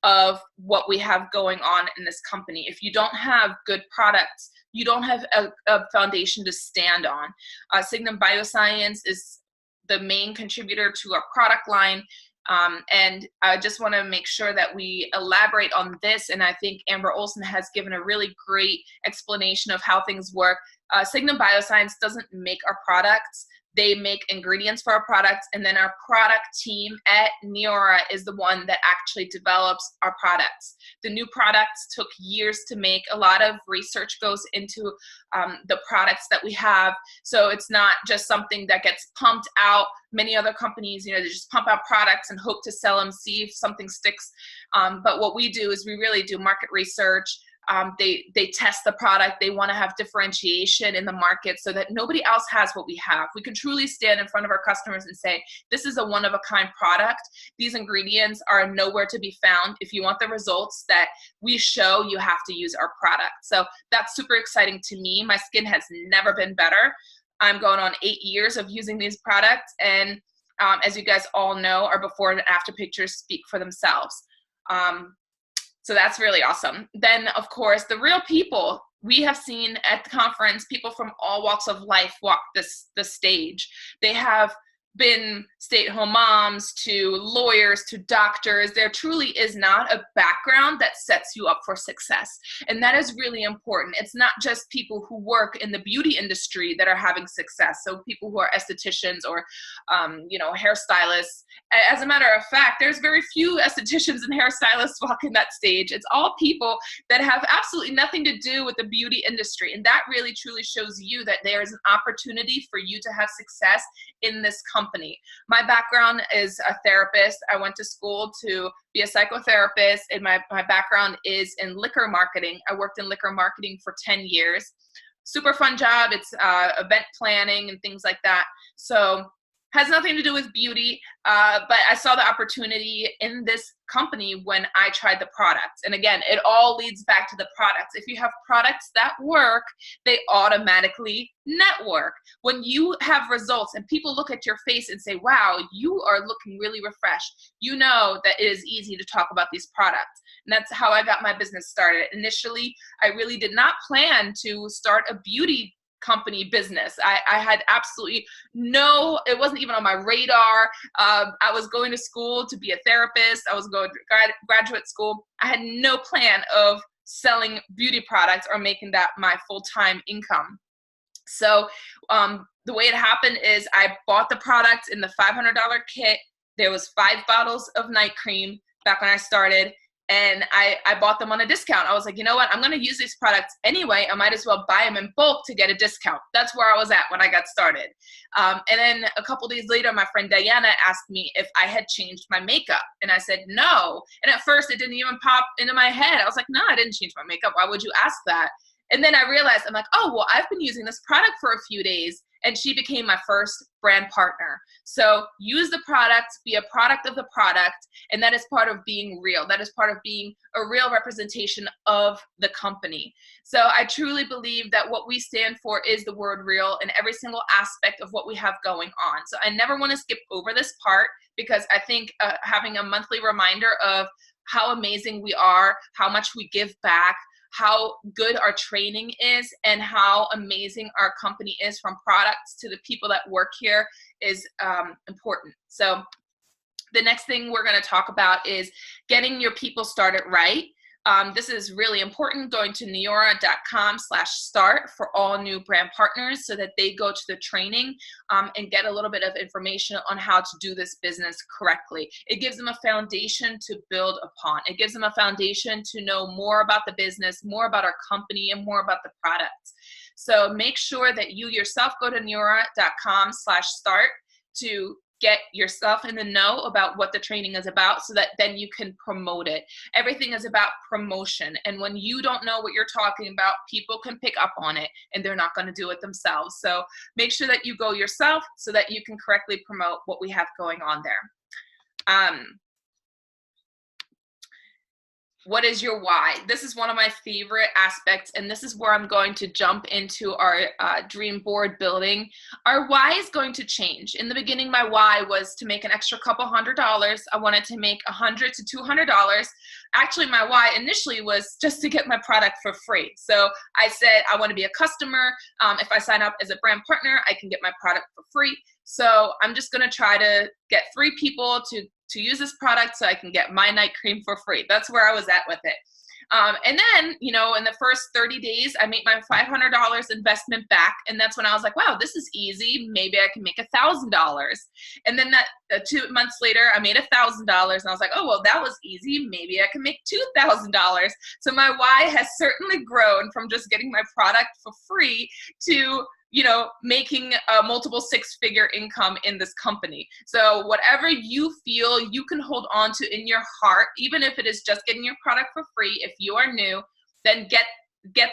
of what we have going on in this company. If you don't have good products, you don't have a foundation to stand on. Signum Bioscience is the main contributor to our product line. And I just want to make sure that we elaborate on this. And I think Amber Olson has given a really great explanation of how things work. Signum Bioscience doesn't make our products. They make ingredients for our products, and then our product team at Neora is the one that actually develops our products. The new products took years to make. A lot of research goes into the products that we have, so it's not just something that gets pumped out. Many other companies, they just pump out products and hope to sell them, see if something sticks. But what we do is we really do market research. They test the product. They want to have differentiation in the market so that nobody else has what we have. We can truly stand in front of our customers and say, this is a one-of-a-kind product. These ingredients are nowhere to be found. If you want the results that we show, you have to use our product. So that's super exciting to me. My skin has never been better. I'm going on 8 years of using these products. And as you guys all know, our before and after pictures speak for themselves. So that's really awesome. Then, of course, the real people we have seen at the conference, people from all walks of life walk the stage. They have been stay-at-home moms to lawyers to doctors. There truly is not a background that sets you up for success. And that is really important. It's not just people who work in the beauty industry that are having success. So people who are estheticians or, hairstylists. As a matter of fact, there's very few estheticians and hairstylists walking that stage. It's all people that have absolutely nothing to do with the beauty industry. And that really truly shows you that there is an opportunity for you to have success in this company. My background is a therapist. I went to school to be a psychotherapist, and my background is in liquor marketing. I worked in liquor marketing for 10 years. Super fun job. It's event planning and things like that. So has nothing to do with beauty, but I saw the opportunity in this company when I tried the products. And again, it all leads back to the products. If you have products that work, they automatically network. When you have results and people look at your face and say, wow, you are looking really refreshed, you know that it is easy to talk about these products. And that's how I got my business started. Initially, I really did not plan to start a beauty company business. I had absolutely it wasn't even on my radar. I was going to school to be a therapist. I was going to graduate school. I had no plan of selling beauty products or making that my full-time income. So the way it happened is I bought the product in the $500 kit. There was 5 bottles of night cream back when I started. And I bought them on a discount. I was like, you know what? I'm going to use these products anyway. I might as well buy them in bulk to get a discount. That's where I was at when I got started. And then a couple days later, my friend Diana asked me if I had changed my makeup. And I said, no. And at first, it didn't even pop into my head. I was like, no, I didn't change my makeup. Why would you ask that? And then I realized, I'm like, oh, well, I've been using this product for a few days. And she became my first brand partner. So use the product, be a product of the product, and that is part of being real. That is part of being a real representation of the company. So I truly believe that what we stand for is the word real in every single aspect of what we have going on. So I never want to skip over this part because I think having a monthly reminder of how amazing we are, how much we give back, how good our training is, and how amazing our company is from products to the people that work here is important. So the next thing we're going to talk about is getting your people started right. This is really important, going to neora.com/start for all new brand partners so that they go to the training and get a little bit of information on how to do this business correctly. It gives them a foundation to build upon. It gives them a foundation to know more about the business, more about our company, and more about the products. So make sure that you yourself go to neora.com/start to get yourself in the know about what the training is about so that then you can promote it. Everything is about promotion. And when you don't know what you're talking about, people can pick up on it and they're not going to do it themselves. So make sure that you go yourself so that you can correctly promote what we have going on there. What is your why? This is one of my favorite aspects, and this is where I'm going to jump into our dream board building. Our why is going to change. In the beginning, my why was to make an extra couple $100. I wanted to make $100 to $200. Actually, my why initially was just to get my product for free. So I said, I want to be a customer. If I sign up as a brand partner, I can get my product for free. So I'm just going to try to get 3 people to use this product so I can get my night cream for free. That's where I was at with it. And then, you know, in the first 30 days, I made my $500 investment back. And that's when I was like, wow, this is easy. Maybe I can make $1,000. And then 2 months later, I made $1,000. And I was like, oh, well, that was easy. Maybe I can make $2,000. So my why has certainly grown from just getting my product for free to, you know, making a multiple 6-figure income in this company. So whatever you feel you can hold on to in your heart, even if it is just getting your product for free, if you are new, then get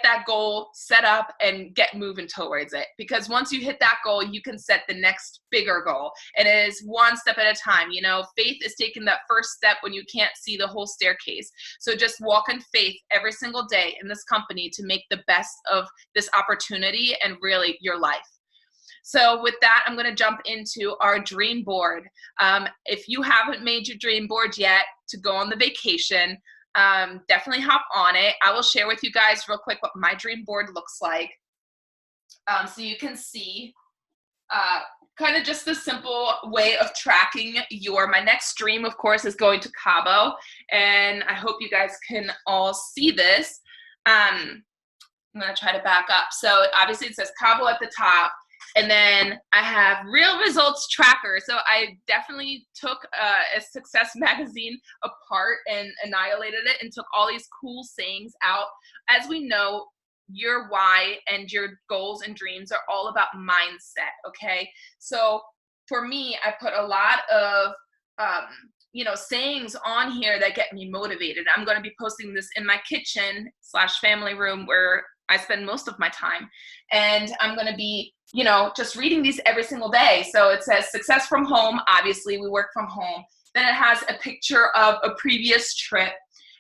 that goal set up and get moving towards it. Because once you hit that goal, you can set the next bigger goal. And it is one step at a time. You know, faith is taking that first step when you can't see the whole staircase. So just walk in faith every single day in this company to make the best of this opportunity and really your life. So with that, I'm going to jump into our dream board. If you haven't made your dream board yet to go on the vacation, definitely hop on it. I will share with you guys real quick what my dream board looks like. So you can see kind of just the simple way of tracking my next dream, of course, is going to Cabo. And I hope you guys can all see this. I'm going to try to back up. So obviously it says Cabo at the top. And then I have Real Results Tracker. So I definitely took a Success magazine apart and annihilated it and took all these cool sayings out. As we know, your why and your goals and dreams are all about mindset, okay? So for me, I put a lot of sayings on here that get me motivated. I'm going to be posting this in my kitchen/family room where I spend most of my time. And I'm going to be, just reading these every single day. So it says success from home. Obviously, we work from home. Then it has a picture of a previous trip.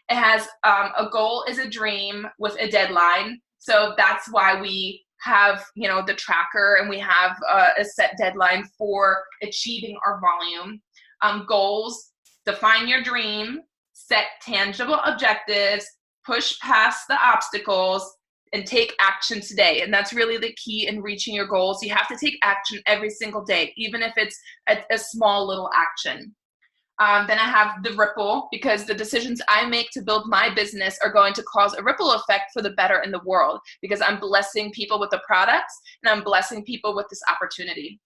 It has a goal is a dream with a deadline. So that's why we have, the tracker, and we have a set deadline for achieving our volume. Goals, define your dream, set tangible objectives, push past the obstacles, and take action today. And that's really the key in reaching your goals. You have to take action every single day, even if it's a small little action. Then I have the ripple, because the decisions I make to build my business are going to cause a ripple effect for the better in the world, because I'm blessing people with the products and I'm blessing people with this opportunity.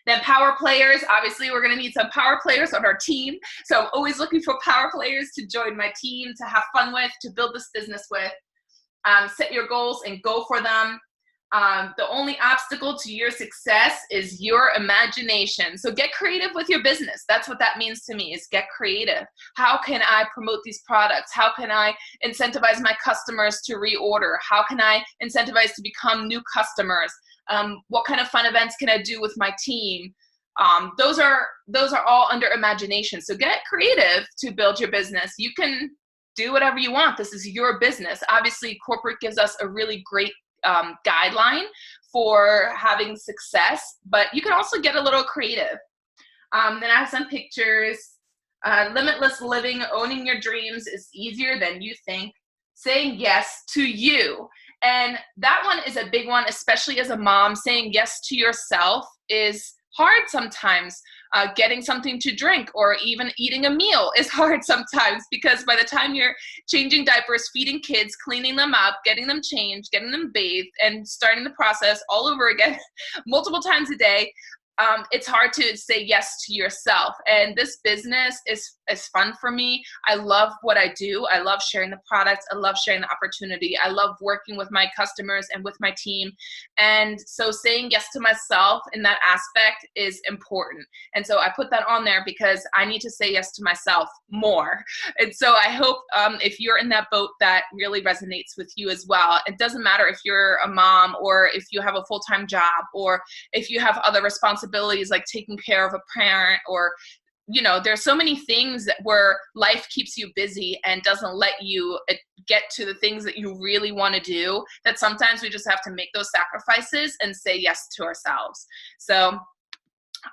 Then power players, obviously we're going to need some power players on our team. So I'm always looking for power players to join my team, to have fun with, to build this business with. Set your goals and go for them. The only obstacle to your success is your imagination. So get creative with your business. That's what that means to me, is get creative. How can I promote these products? How can I incentivize my customers to reorder? How can I incentivize to become new customers? What kind of fun events can I do with my team? Those are all under imagination. So get creative to build your business. You can do whatever you want. This is your business. Obviously, corporate gives us a really great guideline for having success, but you can also get a little creative. Then I have some pictures. Limitless living, owning your dreams is easier than you think. Saying yes to you. And that one is a big one, especially as a mom. Saying yes to yourself is hard sometimes. Getting something to drink or even eating a meal is hard sometimes, because by the time you're changing diapers, feeding kids, cleaning them up, getting them changed, getting them bathed, and starting the process all over again multiple times a day, it's hard to say yes to yourself. And this business is fun for me. I love what I do. I love sharing the products. I love sharing the opportunity. I love working with my customers and with my team. And so saying yes to myself in that aspect is important. And so I put that on there because I need to say yes to myself more. And so I hope if you're in that boat, that really resonates with you as well. It doesn't matter if you're a mom or if you have a full-time job or if you have other responsibilities like taking care of a parent or you know, there's so many things where life keeps you busy and doesn't let you get to the things that you really want to do, that sometimes we just have to make those sacrifices and say yes to ourselves. So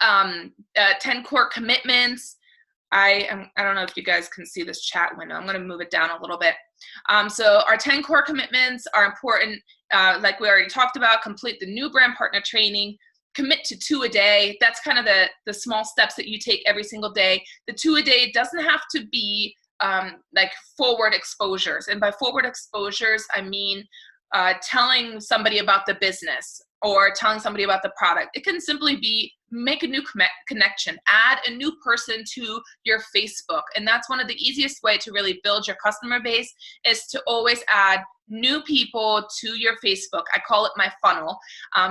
10 core commitments. I don't know if you guys can see this chat window. I'm going to move it down a little bit. So our 10 core commitments are important. Like we already talked about, complete the new brand partner training, commit to 2 a day. That's kind of the small steps that you take every single day. The 2 a day doesn't have to be like forward exposures. And by forward exposures, I mean telling somebody about the business or telling somebody about the product. It can simply be make a new connection, add a new person to your Facebook. And that's one of the easiest way to really build your customer base, is to always add new people to your Facebook. I call it my funnel.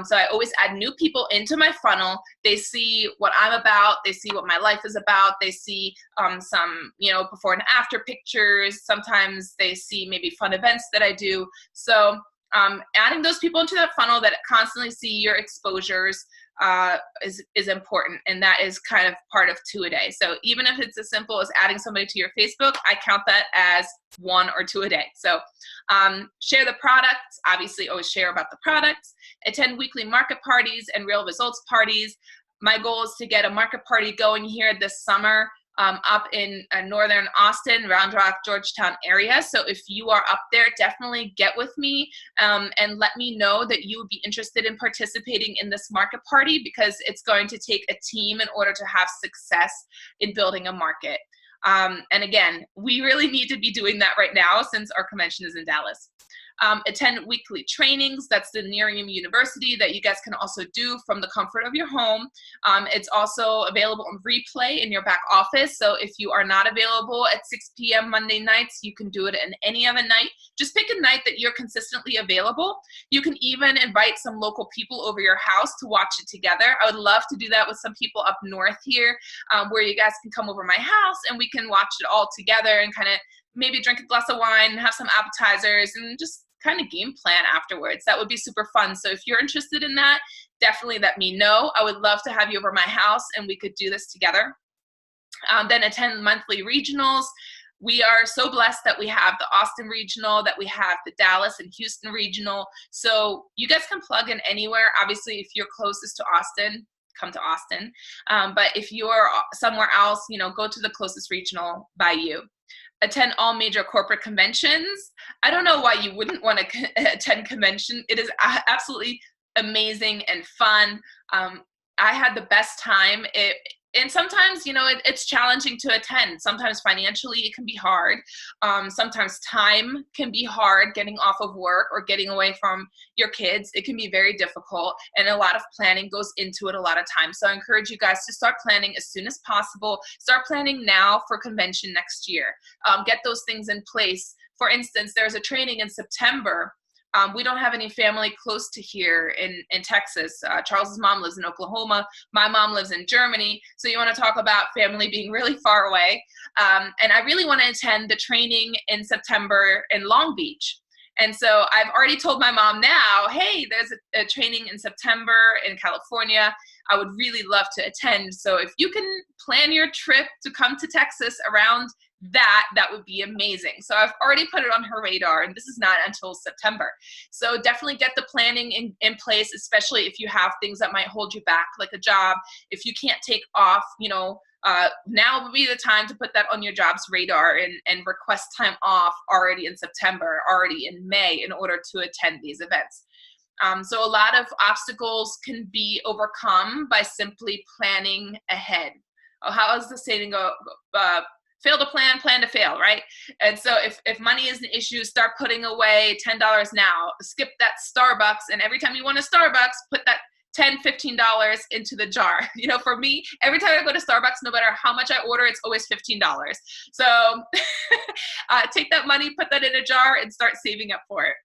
So I always add new people into my funnel. They see what I'm about. They see what my life is about. They see some, you know, before and after pictures. Sometimes they see maybe fun events that I do. So adding those people into that funnel that constantly see your exposures is important, and that is kind of part of 2 a day. So even if it's as simple as adding somebody to your Facebook, I count that as 1 or 2 a day. So share the products, obviously always share about the products, attend weekly market parties and real results parties. My goal is to get a market party going here this summer up in northern Austin, Round Rock, Georgetown area. So if you are up there, definitely get with me and let me know that you would be interested in participating in this market party, because it's going to take a team in order to have success in building a market. And again, we really need to be doing that right now since our convention is in Dallas. Attend weekly trainings. That's the Neora University that you guys can also do from the comfort of your home. It's also available on replay in your back office. So if you are not available at 6 p.m. Monday nights, you can do it in any other night. Just pick a night that you're consistently available. You can even invite some local people over your house to watch it together. I would love to do that with some people up north here, where you guys can come over my house and we can watch it all together and kind of maybe drink a glass of wine and have some appetizers and just kind of game plan afterwards. That would be super fun. So if you're interested in that, definitely let me know. I would love to have you over my house and we could do this together. Then attend monthly regionals. We are so blessed that we have the Austin regional, that we have the Dallas and Houston regional. So you guys can plug in anywhere. Obviously, if you're closest to Austin, come to Austin. But if you're somewhere else, you know, go to the closest regional by you. Attend all major corporate conventions. I don't know why you wouldn't want to attend convention. It is absolutely amazing and fun. I had the best time. And sometimes, you know, it's challenging to attend. Sometimes financially it can be hard. Sometimes time can be hard, getting off of work or getting away from your kids. It can be very difficult, and a lot of planning goes into it a lot of times. So I encourage you guys to start planning as soon as possible. Start planning now for convention next year. Get those things in place. For instance, there's a training in September. We don't have any family close to here in Texas. Charles's mom lives in Oklahoma. My mom lives in Germany. So you want to talk about family being really far away. And I really want to attend the training in September in Long Beach. And so I've already told my mom now, hey, there's a training in September in California. I would really love to attend. So if you can plan your trip to come to Texas around that would be amazing. So I've already put it on her radar, and this is not until September. So definitely get the planning in place, especially if you have things that might hold you back, like a job. If you can't take off, you know, now would be the time to put that on your job's radar and request time off already in September, already in May, in order to attend these events. So a lot of obstacles can be overcome by simply planning ahead. Oh, how does the saying go? Fail to plan, plan to fail, right? And so if money is an issue, start putting away $10 now. Skip that Starbucks, and every time you want a Starbucks, put that $10, $15 into the jar. You know, for me, every time I go to Starbucks, no matter how much I order, it's always $15. So take that money, put that in a jar, and start saving up for it.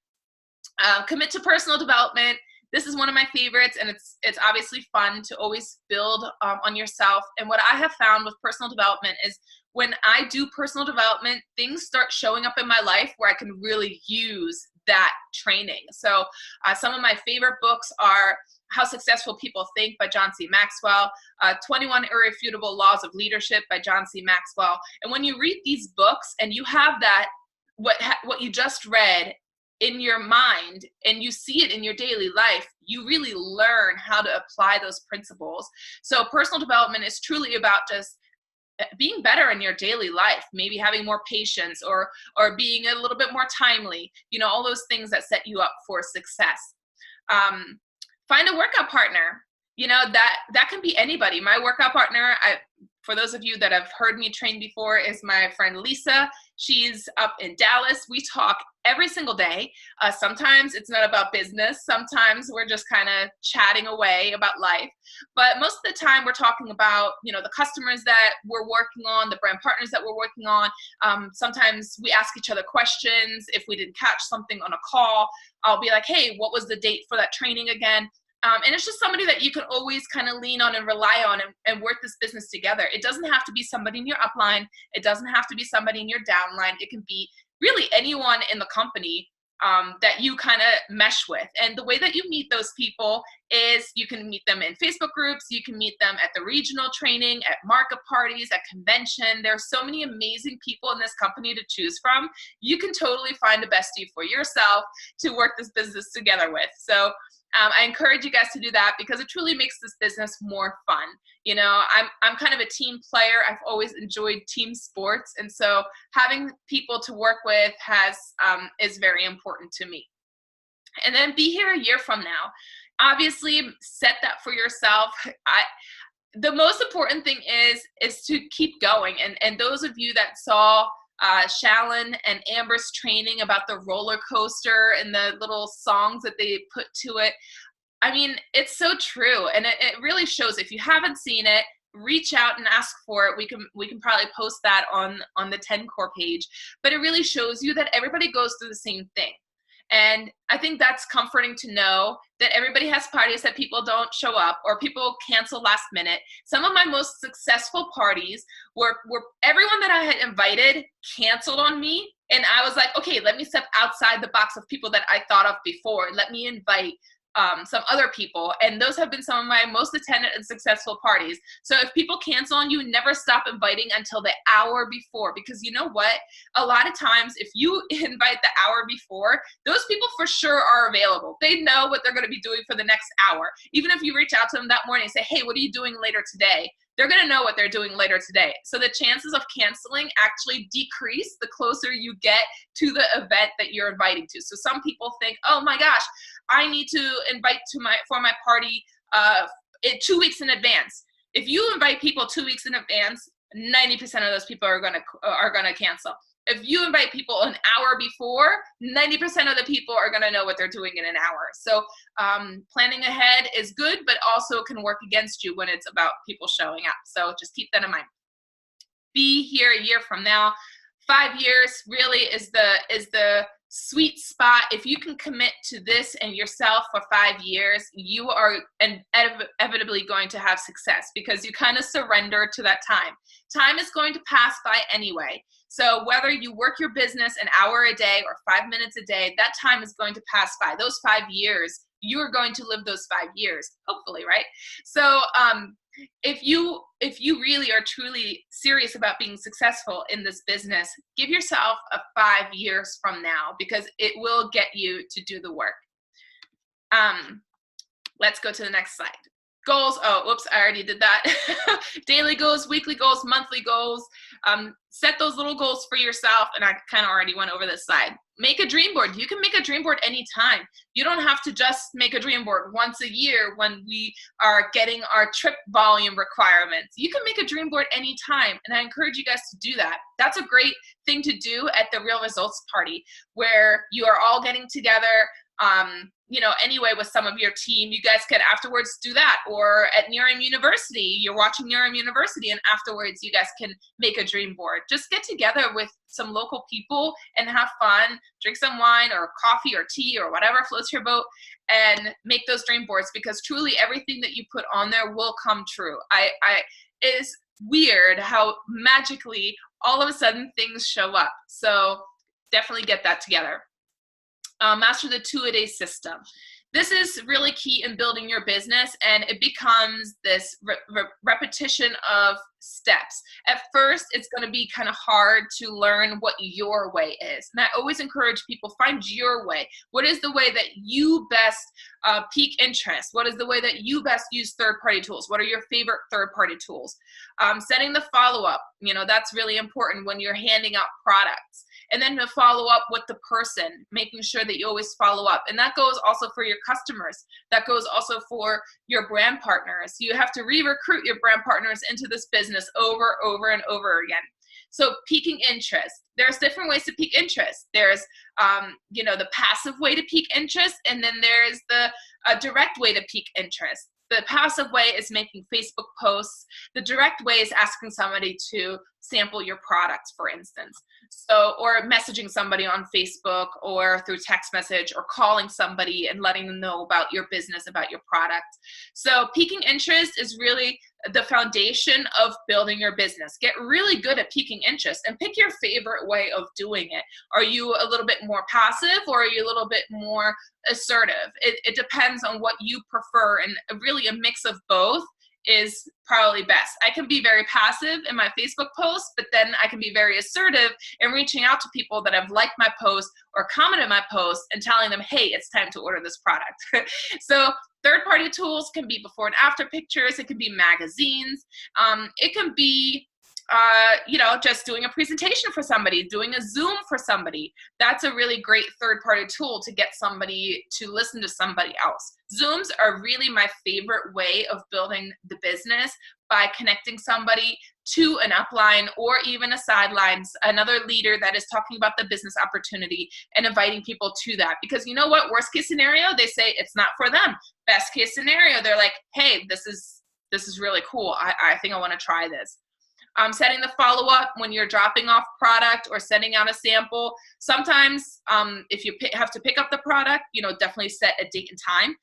Commit to personal development. This is one of my favorites, and it's obviously fun to always build on yourself. And what I have found with personal development is when I do personal development, things start showing up in my life where I can really use that training. So some of my favorite books are How Successful People Think by John C. Maxwell, 21 Irrefutable Laws of Leadership by John C. Maxwell. And when you read these books and you have that, what you just read in your mind and you see it in your daily life, you really learn how to apply those principles. So personal development is truly about just being better in your daily life, maybe having more patience or being a little bit more timely, all those things that set you up for success. Find a workout partner. That can be anybody. My workout partner, for those of you that have heard me train before, is my friend Lisa. She's up in Dallas. We talk every single day. Sometimes it's not about business. Sometimes we're just kind of chatting away about life. But most of the time we're talking about, the customers that we're working on, the brand partners that we're working on. Sometimes we ask each other questions. If we didn't catch something on a call, I'll be like, hey, what was the date for that training again? And it's just somebody that you can always kind of lean on and rely on and work this business together. It doesn't have to be somebody in your upline. It doesn't have to be somebody in your downline. It can be really anyone in the company that you kind of mesh with. And the way that you meet those people is you can meet them in Facebook groups. You can meet them at the regional training, at market parties, at convention. There are so many amazing people in this company to choose from. You can totally find a bestie for yourself to work this business together with. So I encourage you guys to do that because it truly makes this business more fun. I'm kind of a team player. I've always enjoyed team sports. And so having people to work with is very important to me. And then be here a year from now. Obviously, set that for yourself. The most important thing is to keep going. And those of you that saw Shallon and Amber's training about the roller coaster and the little songs that they put to it. I mean, it's so true. And it really shows. If you haven't seen it, reach out and ask for it. We can probably post that on the 10 Core page, but it really shows you that everybody goes through the same thing. And I think that's comforting to know that everybody has parties that people don't show up or people cancel last minute. Some of my most successful parties were everyone that I had invited canceled on me. And I was like, okay, let me step outside the box of people that I thought of before. Let me invite some other people. And those have been some of my most attended and successful parties. So if people cancel on you, never stop inviting until the hour before, because you know what? A lot of times if you invite the hour before, those people for sure are available. They know what they're going to be doing for the next hour. Even if you reach out to them that morning and say, hey, what are you doing later today? They're going to know what they're doing later today. So the chances of canceling actually decrease the closer you get to the event that you're inviting to. So some people think, oh my gosh, I need to invite for my party 2 weeks in advance. If you invite people 2 weeks in advance, 90% of those people are gonna cancel. If you invite people an hour before, 90% of the people are gonna know what they're doing in an hour. So planning ahead is good, but also can work against you when it's about people showing up. So just keep that in mind. Be here a year from now. 5 years really is the sweet spot. If you can commit to this and yourself for 5 years, you are inevitably going to have success because you kind of surrender to that time. Time is going to pass by anyway. So whether you work your business an hour a day or 5 minutes a day, that time is going to pass by. Those 5 years, you are going to live those 5 years, hopefully, right? So if you really are truly serious about being successful in this business, give yourself a 5 years from now because it will get you to do the work. Let's go to the next slide. Goals. Oh, whoops, I already did that. Daily goals, weekly goals, monthly goals. Set those little goals for yourself. And I kind of already went over this slide. Make a dream board. You can make a dream board anytime. You don't have to just make a dream board once a year when we are getting our trip volume requirements. You can make a dream board anytime. And I encourage you guys to do that. That's a great thing to do at the Real Results Party where you are all getting together. Anyway, with some of your team, you guys could afterwards do that. Or at Neora University, you're watching Neora University, and afterwards you guys can make a dream board. Just get together with some local people and have fun, drink some wine or coffee or tea or whatever floats your boat, and make those dream boards because truly everything that you put on there will come true. It is weird how magically all of a sudden things show up. So definitely get that together. Master the 2-a-day system. This is really key in building your business, and it becomes this repetition of steps. At first, it's going to be kind of hard to learn what your way is. And I always encourage people, find your way. What is the way that you best pique interest? What is the way that you best use third-party tools? What are your favorite third-party tools? Setting the follow-up, that's really important when you're handing out products. And then to follow up with the person, making sure that you always follow up. And that goes also for your customers. That goes also for your brand partners. You have to re-recruit your brand partners into this business over and over again. So piquing interest. There's different ways to pique interest. There's, the passive way to pique interest, and then there's the direct way to pique interest. The passive way is making Facebook posts. The direct way is asking somebody to sample your products, for instance. So, or messaging somebody on Facebook or through text message, or calling somebody and letting them know about your business, about your product. So piquing interest is really the foundation of building your business. Get really good at piquing interest and pick your favorite way of doing it. Are you a little bit more passive, or are you a little bit more assertive? It depends on what you prefer, and really a mix of both is probably best. I can be very passive in my Facebook posts, but then I can be very assertive in reaching out to people that have liked my post or commented my post and telling them, hey, it's time to order this product. So third-party tools can be before and after pictures. It can be magazines. It can be just doing a presentation for somebody, doing a Zoom for somebody. That's a really great third-party tool to get somebody to listen to somebody else. Zooms are really my favorite way of building the business, by connecting somebody to an upline or even a sidelines, another leader that is talking about the business opportunity, and inviting people to that. Because you know what? Worst case scenario, they say it's not for them. Best case scenario, they're like, hey, this is really cool. I think I want to try this. Setting the follow-up when you're dropping off product or sending out a sample. Sometimes if you have to pick up the product, definitely set a date and time.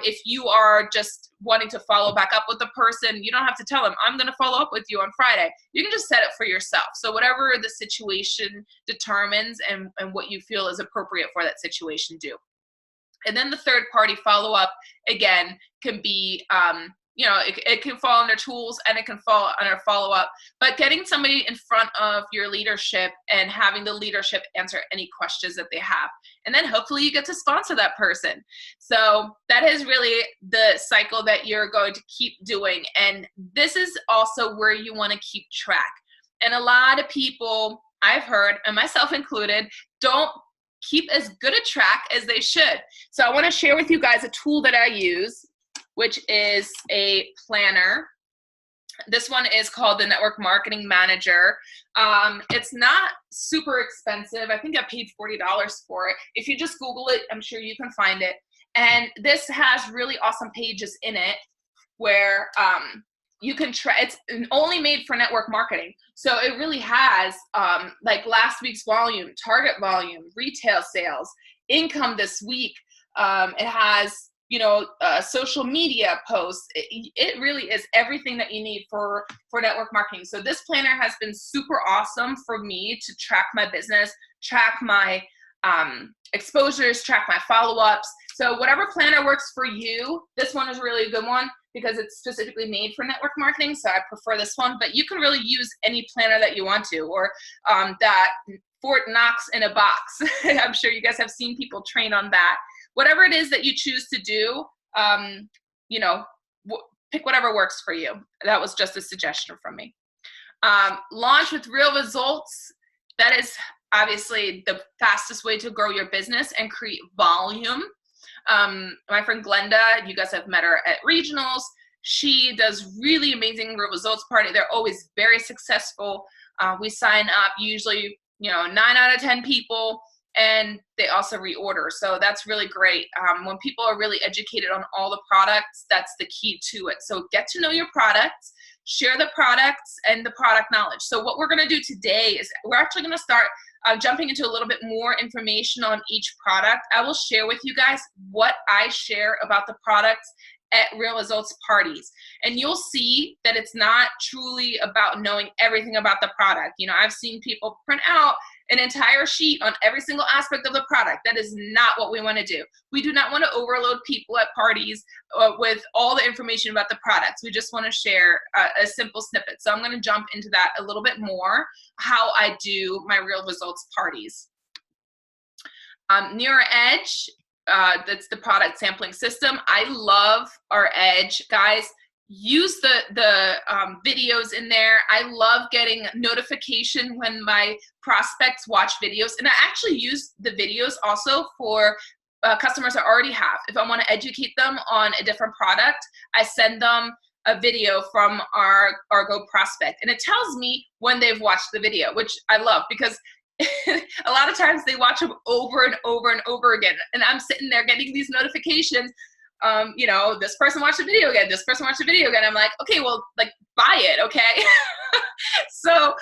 If you are just wanting to follow back up with the person, you don't have to tell them, I'm going to follow up with you on Friday. You can just set it for yourself. So whatever the situation determines and what you feel is appropriate for that situation, do. And then the third-party follow-up, again, can be it can fall under tools, and it can fall under follow-up, but getting somebody in front of your leadership and having the leadership answer any questions that they have. And then hopefully you get to sponsor that person. So that is really the cycle that you're going to keep doing. And this is also where you want to keep track. And a lot of people, I've heard, and myself included, don't keep as good a track as they should. So I want to share with you guys a tool that I use, which is a planner. This one is called the Network Marketing Manager. It's not super expensive. I think I paid $40 for it. If you just Google it, I'm sure you can find it. And this has really awesome pages in it where you can try. It's only made for network marketing. So it really has like last week's volume, target volume, retail sales, income this week. It has social media posts. It really is everything that you need for network marketing. So this planner has been super awesome for me to track my business, track my exposures, track my follow-ups. So whatever planner works for you, this one is really a good one because it's specifically made for network marketing. So I prefer this one, but you can really use any planner that you want to, or that Fort Knox in a box. I'm sure you guys have seen people train on that. Whatever it is that you choose to do, pick whatever works for you. That was just a suggestion from me. Launch with real results. That is obviously the fastest way to grow your business and create volume. My friend Glenda, you guys have met her at regionals. She does really amazing real results party. They're always very successful. We sign up usually, 9 out of 10 people. And they also reorder. So that's really great. When people are really educated on all the products, that's the key to it. So get to know your products, share the products and the product knowledge. So what we're going to do today is we're actually going to start jumping into a little bit more information on each product. I will share with you guys what I share about the products at real results parties. And you'll see that it's not truly about knowing everything about the product. I've seen people print out an entire sheet on every single aspect of the product. That is not what we want to do. We do not want to overload people at parties with all the information about the products. We just want to share a simple snippet. So I'm going to jump into that a little bit more, how I do my real results parties. Neora Edge, that's the product sampling system. I love our Edge, guys. Use the videos in there. I love getting notification when my prospects watch videos, and I actually use the videos also for customers I already have. If I want to educate them on a different product, I send them a video from our Go prospect, and it tells me when they've watched the video, which I love, because a lot of times they watch them over and over and over again, and I'm sitting there getting these notifications. You know, this person watched the video again, this person watched the video again. I'm like, okay, well, like, buy it, okay? So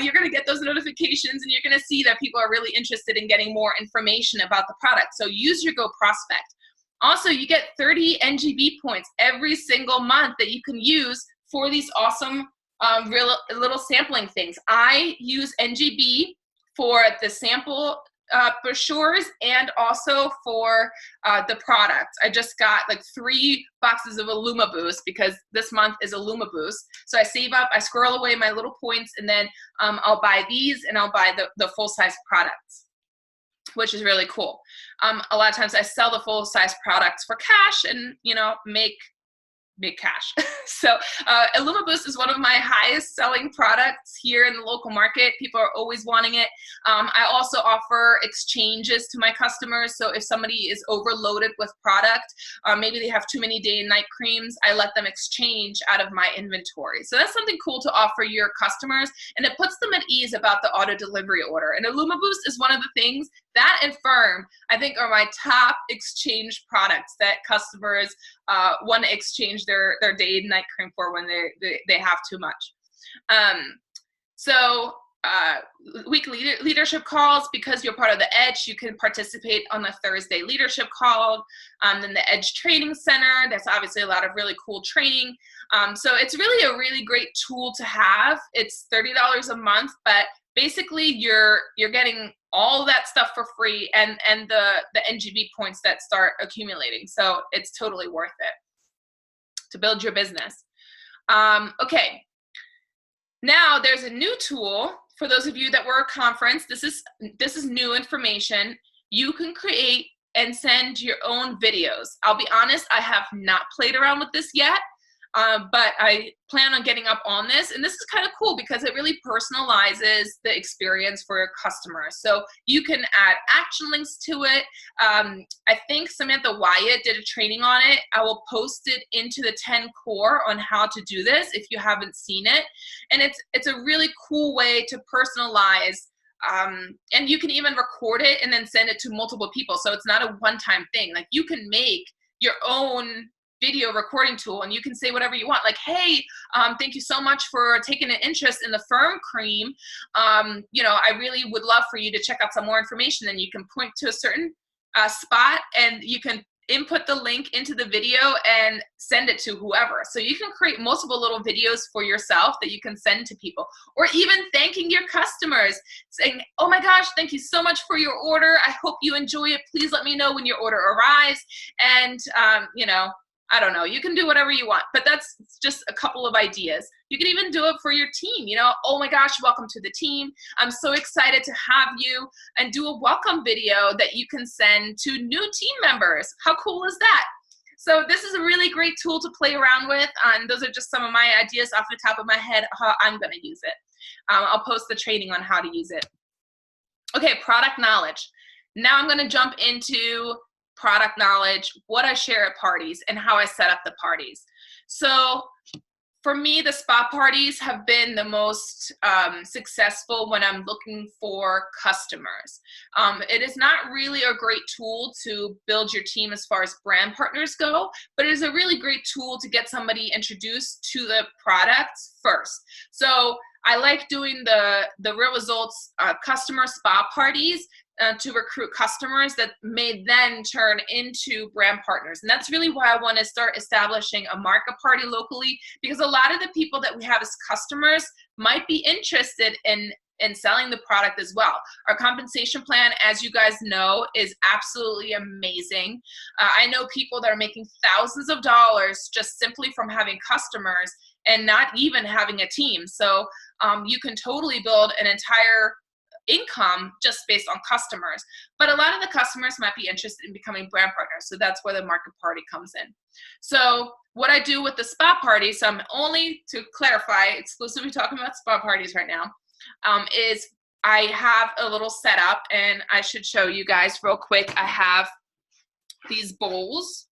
you're gonna get those notifications, and you're gonna see that people are really interested in getting more information about the product. So use your Go prospect. Also, you get 30 NGB points every single month that you can use for these awesome real little sampling things. I use NGB for the sample brochures and also for the products. I just got like 3 boxes of Illuma Boost because this month is Illuma Boost. So I save up, I squirrel away my little points, and then I'll buy these, and I'll buy the full-size products, which is really cool. A lot of times I sell the full-size products for cash and, you know, make cash. So Illuma Boost is one of my highest selling products here in the local market. People are always wanting it. I also offer exchanges to my customers. So if somebody is overloaded with product, maybe they have too many day and night creams, I let them exchange out of my inventory. So that's something cool to offer your customers, and it puts them at ease about the auto delivery order. And Illuma Boost is one of the things, that and Firm, I think, are my top exchange products that customers want to exchange their day and night cream for when they have too much. Weekly leadership calls, because you're part of the Edge, you can participate on the Thursday leadership call. Then the Edge Training Center, that's obviously a lot of really cool training. So it's really a really great tool to have. It's $30 a month, but basically you're getting all that stuff for free, and the NGB points that start accumulating. So it's totally worth it to build your business. Okay, now there's a new tool for those of you that were at a conference. This is new information. You can create and send your own videos. I'll be honest, I have not played around with this yet. But I plan on getting up on this, and this is kind of cool because it really personalizes the experience for your customers. So you can add action links to it. I think Samantha Wyatt did a training on it. I will post it into the 10 core on how to do this if you haven't seen it. And it's a really cool way to personalize, and you can even record it and then send it to multiple people. So it's not a one-time thing. Like, you can make your own video recording tool, and you can say whatever you want, like, hey, thank you so much for taking an interest in the Firm cream. You know, I really would love for you to check out some more information. And you can point to a certain spot, and you can input the link into the video and send it to whoever. So you can create multiple little videos for yourself that you can send to people, or even thanking your customers, saying, oh my gosh, thank you so much for your order. I hope you enjoy it. Please let me know when your order arrives. And, you know, I don't know, you can do whatever you want, but that's just a couple of ideas. You can even do it for your team, you know, oh my gosh, welcome to the team. I'm so excited to have you, and do a welcome video that you can send to new team members. How cool is that? So this is a really great tool to play around with, and those are just some of my ideas off the top of my head, how I'm gonna use it. I'll post the training on how to use it. Okay, product knowledge. Now I'm gonna jump into product knowledge, what I share at parties, and how I set up the parties. So for me, the spa parties have been the most successful when I'm looking for customers. It is not really a great tool to build your team as far as brand partners go, but it is a really great tool to get somebody introduced to the products first. So I like doing the Real Results customer spa parties to recruit customers that may then turn into brand partners. And that's really why I want to start establishing a market party locally, because a lot of the people that we have as customers might be interested in in selling the product as well. Our compensation plan, as you guys know, is absolutely amazing. I know people that are making thousands of dollars just simply from having customers and not even having a team. So you can totally build an entire income just based on customers. But a lot of the customers might be interested in becoming brand partners. So that's where the market party comes in. So what I do with the spa party, so I'm only, to clarify, exclusively talking about spa parties right now, is I have a little setup, and I should show you guys real quick. I have these bowls.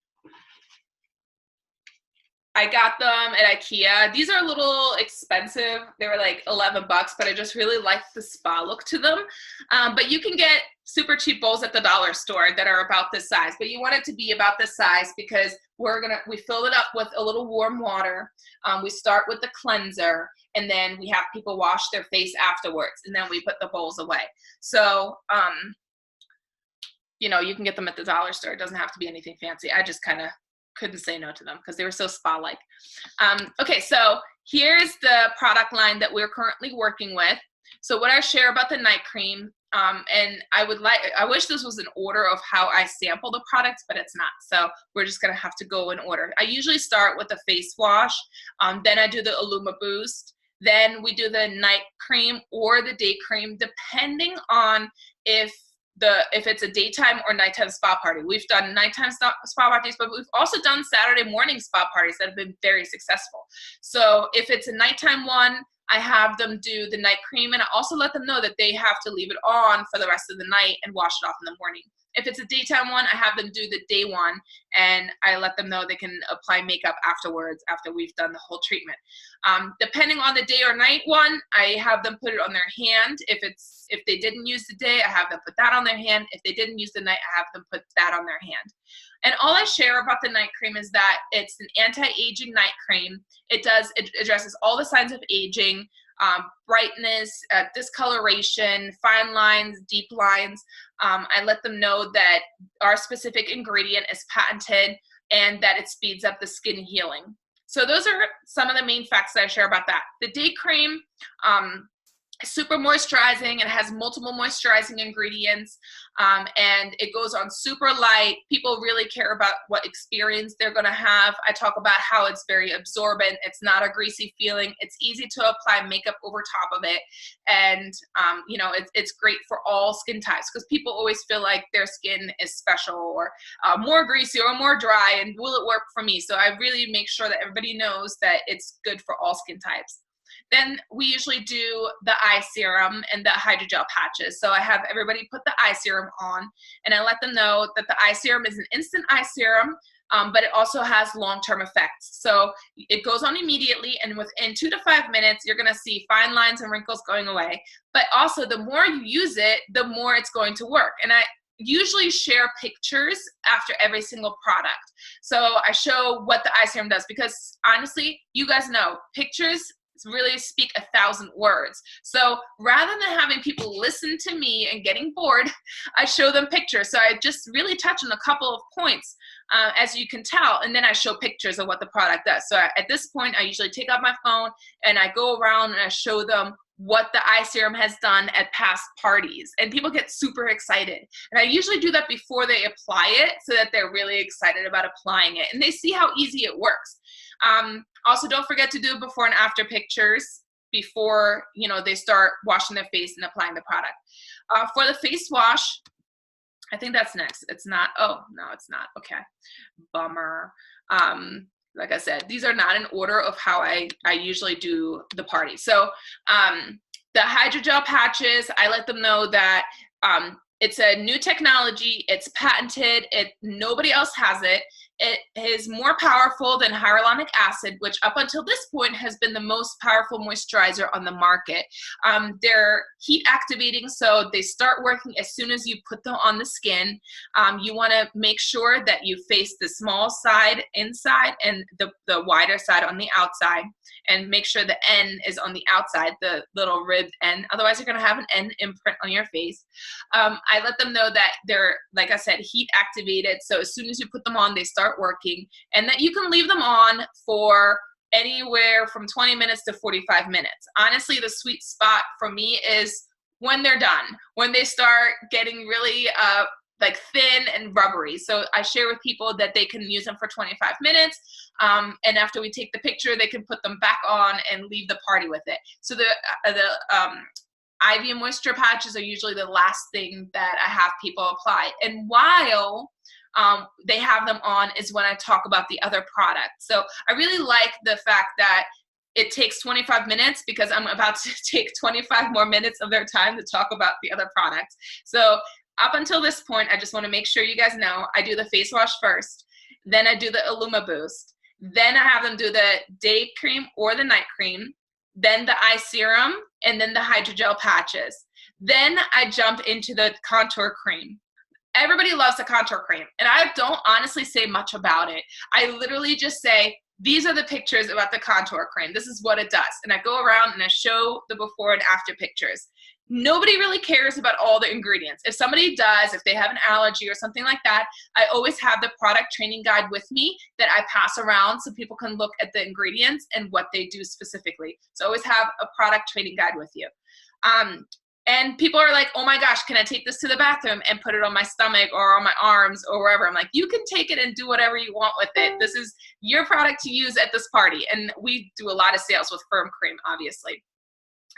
I got them at IKEA. These are a little expensive. They were like 11 bucks, but I just really like the spa look to them. But you can get super cheap bowls at the dollar store that are about this size, but you want it to be about this size because we fill it up with a little warm water. We start with the cleanser, and then we have people wash their face afterwards, and then we put the bowls away. So, you know, you can get them at the dollar store. It doesn't have to be anything fancy. I just kind of couldn't say no to them because they were so spa-like. Okay, so here's the product line that we're currently working with. So what I share about the night cream, and I wish this was an order of how I sample the products, but it's not. So we're just gonna have to go in order. I usually start with the face wash, then I do the Illuma Boost, then we do the night cream or the day cream, depending on if it's a daytime or nighttime spa party. We've done nighttime spa parties, but we've also done Saturday morning spa parties that have been very successful. So if it's a nighttime one, I have them do the night cream, and I also let them know that they have to leave it on for the rest of the night and wash it off in the morning. If it's a daytime one, I have them do the day one, and I let them know they can apply makeup afterwards after we've done the whole treatment. Depending on the day or night one, I have them put it on their hand. If they didn't use the day, I have them put that on their hand. If they didn't use the night, I have them put that on their hand. And all I share about the night cream is that it's an anti-aging night cream. It addresses all the signs of aging, brightness, discoloration, fine lines, deep lines. I let them know that our specific ingredient is patented and that it speeds up the skin healing. So those are some of the main facts that I share about that. The day cream, super moisturizing. It has multiple moisturizing ingredients, and it goes on super light. People really care about what experience they're going to have. I talk about how it's very absorbent. It's not a greasy feeling. It's easy to apply makeup over top of it, and you know, it's great for all skin types because people always feel like their skin is special or more greasy or more dry, and will it work for me? So I really make sure that everybody knows that it's good for all skin types. Then we usually do the eye serum and the hydrogel patches. So I have everybody put the eye serum on, and I let them know that the eye serum is an instant eye serum, but it also has long-term effects. So it goes on immediately, and within 2 to 5 minutes, you're gonna see fine lines and wrinkles going away. But also, the more you use it, the more it's going to work. And I usually share pictures after every single product. So I show what the eye serum does, because honestly, you guys know, pictures really speak 1,000 words. So rather than having people listen to me and getting bored, I show them pictures. So I just really touch on a couple of points, as you can tell, and then I show pictures of what the product does. So at this point, I usually take out my phone and I go around and I show them what the eye serum has done at past parties, and people get super excited. And I usually do that before they apply it so that they're really excited about applying it and they see how easy it works. Also, don't forget to do before and after pictures before, you know, they start washing their face and applying the product. For the face wash, I think that's next. It's not. Oh, no, it's not. Okay. Bummer. Like I said, these are not in order of how I usually do the party. So the hydrogel patches, I let them know that it's a new technology. It's patented. Nobody else has it. It is more powerful than hyaluronic acid, which up until this point has been the most powerful moisturizer on the market. They're heat activating, so they start working as soon as you put them on the skin. You want to make sure that you face the small side inside and the wider side on the outside, and make sure the N is on the outside, the little ribbed N. Otherwise, you're going to have an N imprint on your face. I let them know that they're, like I said, heat activated. So as soon as you put them on, they start working, and that you can leave them on for anywhere from 20 minutes to 45 minutes. Honestly, the sweet spot for me is when they're done, when they start getting really like thin and rubbery. So I share with people that they can use them for 25 minutes. And after we take the picture, they can put them back on and leave the party with it. So the IV moisture patches are usually the last thing that I have people apply. And while they have them on is when I talk about the other products. So I really like the fact that it takes 25 minutes because I'm about to take 25 more minutes of their time to talk about the other products. So up until this point, I just want to make sure you guys know I do the face wash first, then I do the Illuma Boost, then I have them do the day cream or the night cream, then the eye serum, and then the hydrogel patches. Then I jump into the contour cream. Everybody loves the contour cream, and I don't honestly say much about it. I literally just say, these are the pictures about the contour cream. This is what it does. And I go around and I show the before and after pictures. Nobody really cares about all the ingredients. If somebody does, if they have an allergy or something like that, I always have the product training guide with me that I pass around so people can look at the ingredients and what they do specifically. So I always have a product training guide with you. And people are like, oh my gosh, can I take this to the bathroom and put it on my stomach or on my arms or wherever? I'm like, you can take it and do whatever you want with it. This is your product to use at this party. And we do a lot of sales with Firm Cream, obviously.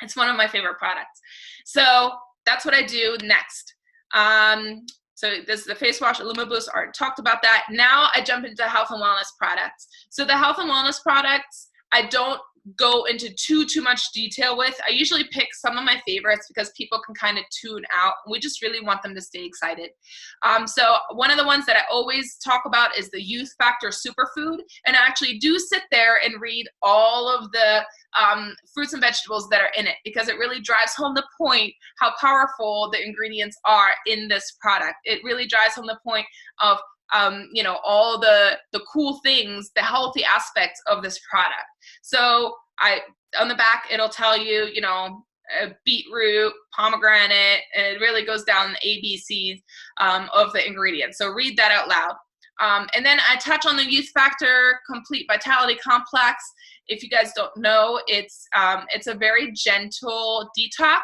It's one of my favorite products. So that's what I do next. So this is the face wash, Illuma Boost, I already talked about that. Now I jump into health and wellness products. So the health and wellness products, I don't go into too much detail with. I usually pick some of my favorites because people can kind of tune out. We just really want them to stay excited. So one of the ones that I always talk about is the Youth Factor Superfood. And I actually do sit there and read all of the fruits and vegetables that are in it because it really drives home the point how powerful the ingredients are in this product. It really drives home the point of you know, all the cool things, the healthy aspects of this product. So on the back, it'll tell you, you know, beetroot, pomegranate, and it really goes down the ABCs of the ingredients. So read that out loud. And then I touch on the Youth Factor Complete Vitality Complex. If you guys don't know, it's a very gentle detox.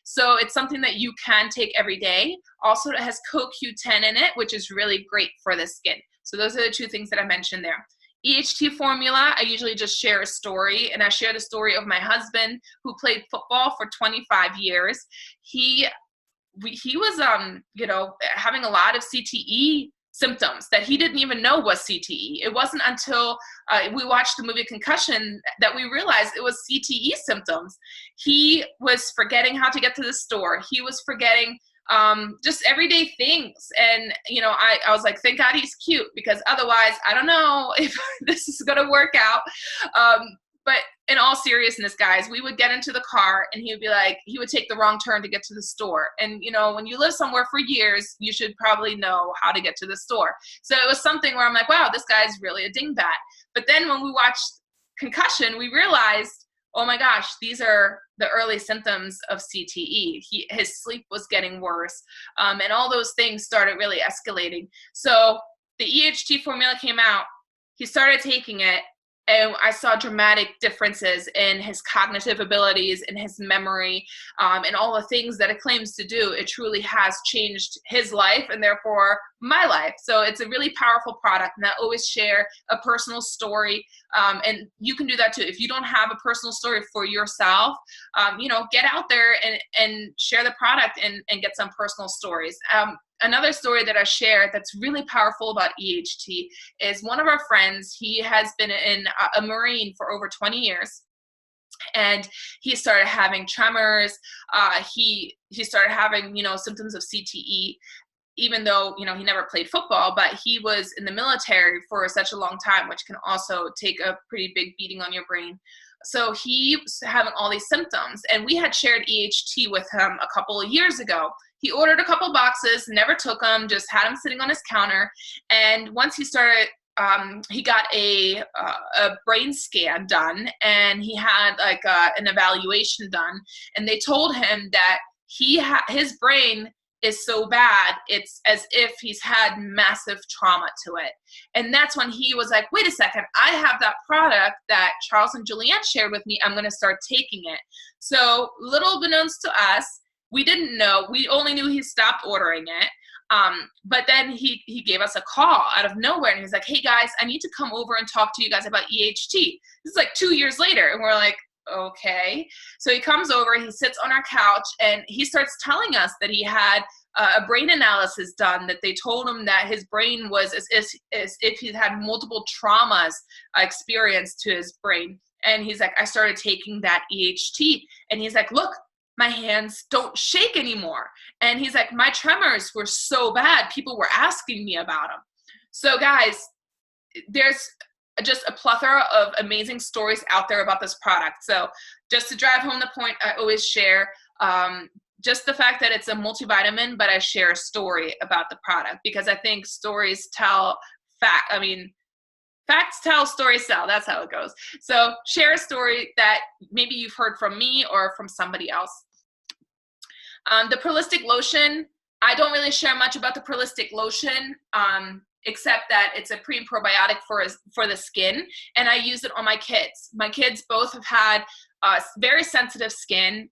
So it's something that you can take every day. Also, it has CoQ10 in it, which is really great for the skin. So those are the two things that I mentioned there. EHT formula, I usually just share a story, and I share the story of my husband who played football for 25 years. He was, you know, having a lot of CTE symptoms that he didn't even know was CTE. It wasn't until we watched the movie Concussion that we realized it was CTE symptoms. He was forgetting how to get to the store. He was forgetting just everyday things. And, you know, I was like, thank God he's cute, because otherwise I don't know if this is going to work out. But in all seriousness, guys, we would get into the car and he would be like, he would take the wrong turn to get to the store. And, you know, when you live somewhere for years, you should probably know how to get to the store. So it was something where I'm like, wow, this guy's really a dingbat. But then when we watched Concussion, we realized, oh my gosh, these are the early symptoms of CTE. His sleep was getting worse. And all those things started really escalating. So the EHT formula came out. He started taking it. And I saw dramatic differences in his cognitive abilities, in his memory, and all the things that it claims to do. It truly has changed his life and therefore my life. So it's a really powerful product, and I always share a personal story. And you can do that too. If you don't have a personal story for yourself, you know, get out there and share the product and get some personal stories. Another story that I share that's really powerful about EHT is one of our friends. He has been in a Marine for over 20 years. And he started having tremors. He started having, you know, symptoms of CTE, even though, you know, he never played football, but he was in the military for such a long time, which can also take a pretty big beating on your brain. So he was having all these symptoms, and we had shared EHT with him a couple of years ago. He ordered a couple boxes, never took them, just had them sitting on his counter. And once he started, he got a brain scan done, and he had like an evaluation done. And they told him that his brain is so bad, it's as if he's had massive trauma to it. And that's when he was like, wait a second, I have that product that Charles and Julianne shared with me. I'm going to start taking it. So little unbeknownst to us, we didn't know. We only knew he stopped ordering it. But then he gave us a call out of nowhere, and he's like, hey guys, I need to come over and talk to you guys about EHT. This is like 2 years later, and we're like, okay. So he comes over, he sits on our couch, and he starts telling us that he had a brain analysis done, that they told him that his brain was as if he'd had multiple traumas experienced to his brain. And he's like, I started taking that EHT, and he's like, look, my hands don't shake anymore. And he's like, my tremors were so bad, people were asking me about them. So guys, there's just a plethora of amazing stories out there about this product. So just to drive home the point, I always share just the fact that it's a multivitamin, but I share a story about the product, because I think stories tell facts tell, stories sell. That's how it goes. So share a story that maybe you've heard from me or from somebody else. The Prolistic lotion, I don't really share much about the Prolistic lotion, except that it's a pre and probiotic for the skin, and I use it on my kids. My kids both have had very sensitive skin.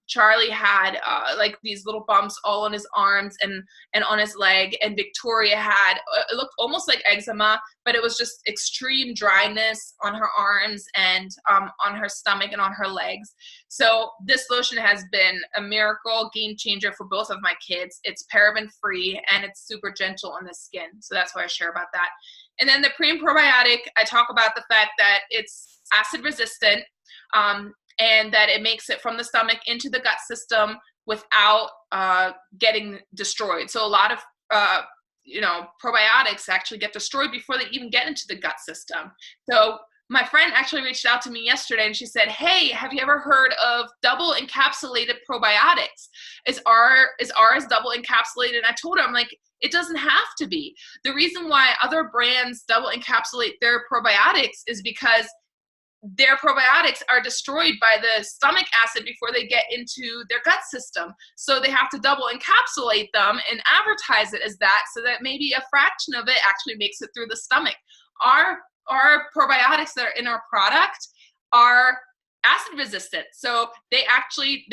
Charlie had like these little bumps all on his arms and on his leg, and Victoria had, it looked almost like eczema, but it was just extreme dryness on her arms and on her stomach and on her legs. So this lotion has been a miracle, game changer for both of my kids. It's paraben free and it's super gentle on the skin. So that's why I share about that. And then the pre and probiotic, I talk about the fact that it's acid resistant, and that it makes it from the stomach into the gut system without getting destroyed. So a lot of probiotics actually get destroyed before they even get into the gut system. So my friend actually reached out to me yesterday, and she said, hey, have you ever heard of double encapsulated probiotics? Is ours double encapsulated? And I told her, I'm like, it doesn't have to be. The reason why other brands double encapsulate their probiotics is because their probiotics are destroyed by the stomach acid before they get into their gut system. So they have to double encapsulate them and advertise it as that, so that maybe a fraction of it actually makes it through the stomach. Our probiotics that are in our product are acid resistant. So they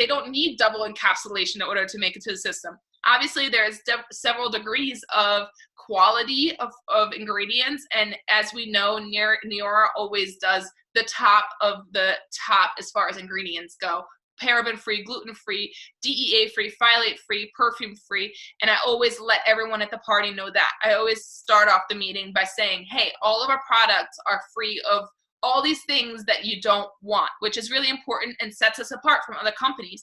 don't need double encapsulation in order to make it to the system. Obviously, there's several degrees of quality of ingredients. And as we know, Neora always does the top of the top as far as ingredients go. Paraben-free, gluten-free, DEA-free, phthalate-free, perfume-free. And I always let everyone at the party know that. I always start off the meeting by saying, hey, all of our products are free of all these things that you don't want, which is really important and sets us apart from other companies.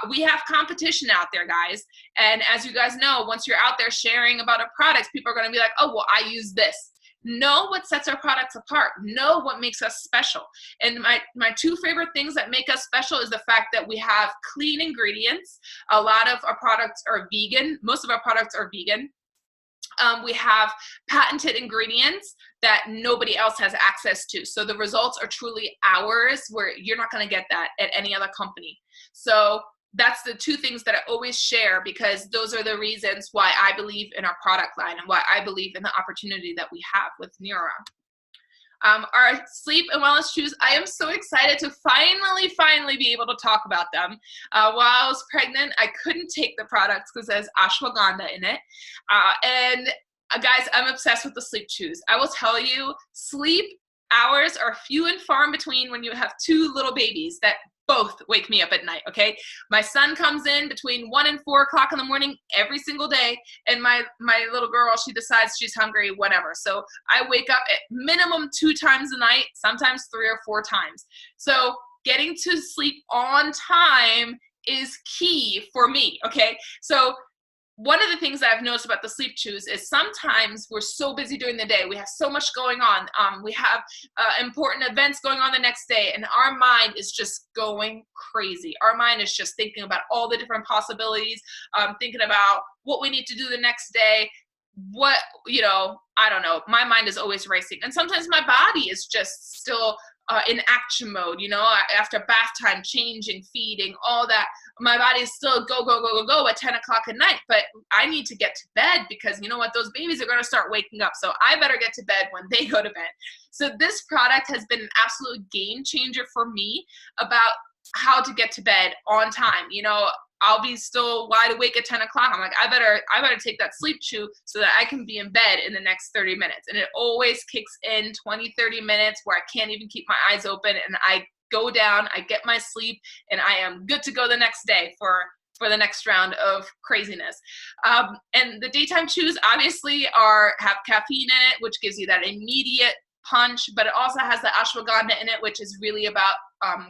We have competition out there, guys. And as you guys know, once you're out there sharing about our products, people are going to be like, oh, well, I use this. Know what sets our products apart. Know what makes us special. And my two favorite things that make us special is the fact that we have clean ingredients. A lot of our products are vegan. Most of our products are vegan. We have patented ingredients that nobody else has access to. So the results are truly ours, where you're not going to get that at any other company. So that's the two things that I always share, because those are the reasons why I believe in our product line and why I believe in the opportunity that we have with Neora. Our sleep and wellness shoes, I am so excited to finally be able to talk about them. While I was pregnant, I couldn't take the products because there's ashwagandha in it. Guys, I'm obsessed with the sleep shoes. I will tell you, sleep hours are few and far in between when you have two little babies that both wake me up at night, okay? My son comes in between 1 and 4 o'clock in the morning every single day, and my little girl, she decides she's hungry, whatever. So I wake up at minimum 2 times a night, sometimes 3 or 4 times. So getting to sleep on time is key for me, okay? So one of the things that I've noticed about the sleep shoes is sometimes we're so busy during the day. We have so much going on. We have important events going on the next day, and our mind is just going crazy. Our mind is just thinking about all the different possibilities, thinking about what we need to do the next day. I don't know. My mind is always racing. And sometimes my body is just still in action mode, after bath time, changing, feeding, all that. my body's still go, go, go, go, go at 10 o'clock at night, but I need to get to bed because you know what, those babies are going to start waking up. So I better get to bed when they go to bed. So this product has been an absolute game changer for me about how to get to bed on time. You know, I'll be still wide awake at 10 o'clock. I'm like, I better take that sleep chew so that I can be in bed in the next 30 minutes. And it always kicks in 20, 30 minutes where I can't even keep my eyes open, and I go down, I get my sleep, and I am good to go the next day for the next round of craziness. And the daytime chews obviously have caffeine in it, which gives you that immediate punch, but it also has the ashwagandha in it, which is really about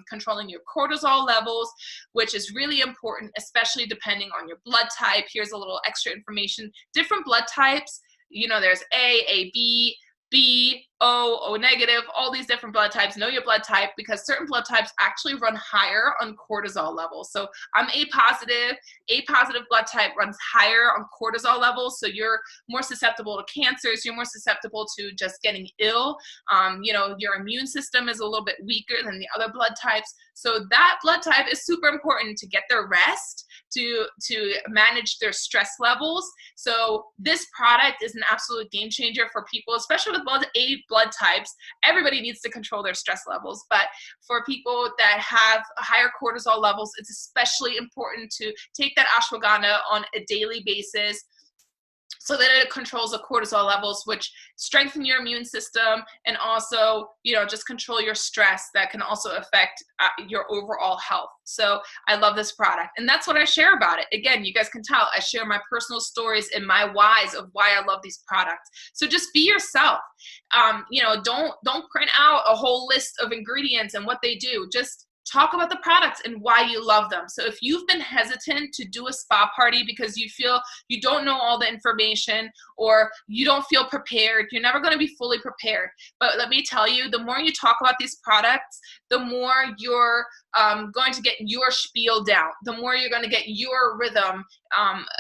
controlling your cortisol levels, which is really important, especially depending on your blood type. Here's a little extra information. Different blood types, you know, there's A, B, B, O negative, all these different blood types. Know your blood type, because certain blood types actually run higher on cortisol levels. So I'm A positive. A positive blood type runs higher on cortisol levels. So you're more susceptible to cancers. You're more susceptible to just getting ill. You know, your immune system is a little bit weaker than the other blood types. So that blood type is super important to get their rest, to manage their stress levels. So this product is an absolute game changer for people, especially with A blood types. Everybody needs to control their stress levels, but for people that have higher cortisol levels, it's especially important to take that ashwagandha on a daily basis, so that it controls the cortisol levels, which strengthen your immune system, and also, you know, just control your stress that can also affect your overall health. So I love this product, and that's what I share about it. Again, you guys can tell I share my personal stories and my whys of why I love these products. So just be yourself. You know, don't print out a whole list of ingredients and what they do. Just talk about the products and why you love them. So if you've been hesitant to do a spa party because you feel you don't know all the information, or you don't feel prepared, you're never going to be fully prepared. But let me tell you, the more you talk about these products, the more you're going to get your spiel down, the more you're going to get your rhythm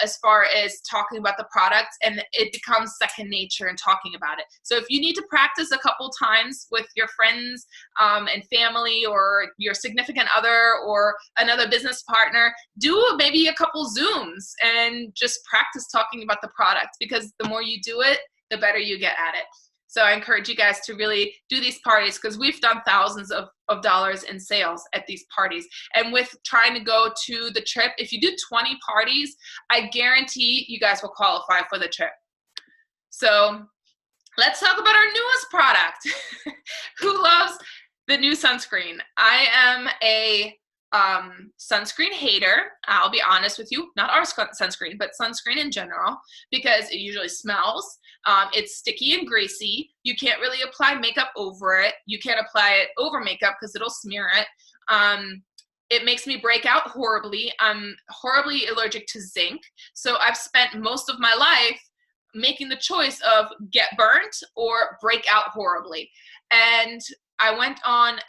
as far as talking about the products, and it becomes second nature in talking about it. So if you need to practice a couple times with your friends and family, or your significant other, or another business partner, do maybe a couple Zooms and just practice talking about the product, because the more you do it, the better you get at it. So I encourage you guys to really do these parties, because we've done thousands of dollars in sales at these parties. And with trying to go to the trip, if you do 20 parties, I guarantee you guys will qualify for the trip. So let's talk about our newest product. Who loves the new sunscreen? I am a sunscreen hater. I'll be honest with you, not our sunscreen, but sunscreen in general, because it usually smells. It's sticky and greasy. You can't really apply makeup over it. You can't apply it over makeup because it'll smear it. It makes me break out horribly. I'm horribly allergic to zinc. So I've spent most of my life making the choice of get burnt or break out horribly. And I went on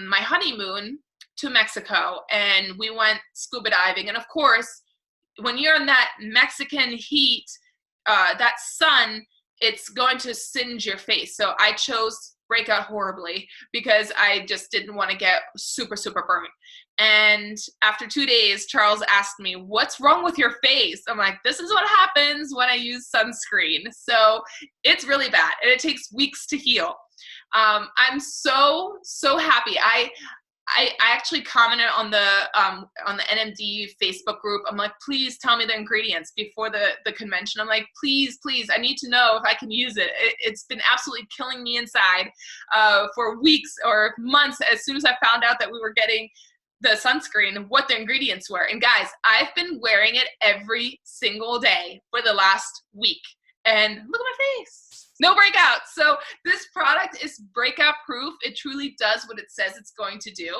my honeymoon to Mexico, and we went scuba diving. And of course, when you're in that Mexican heat, that sun, it's going to singe your face. So I chose break out horribly because I just didn't want to get super, super burnt. And after 2 days, Charles asked me, "What's wrong with your face?" I'm like, this is what happens when I use sunscreen. So it's really bad, and it takes weeks to heal. I'm so happy. I actually commented on the NMD Facebook group. I'm like, please tell me the ingredients before the convention. I'm like, please, I need to know if I can use it. It's been absolutely killing me inside for weeks or months. As soon as I found out that we were getting the sunscreen, what the ingredients were. And guys, I've been wearing it every single day for the last week. And look at my face. No breakout. So this product is breakout proof. It truly does what it says it's going to do.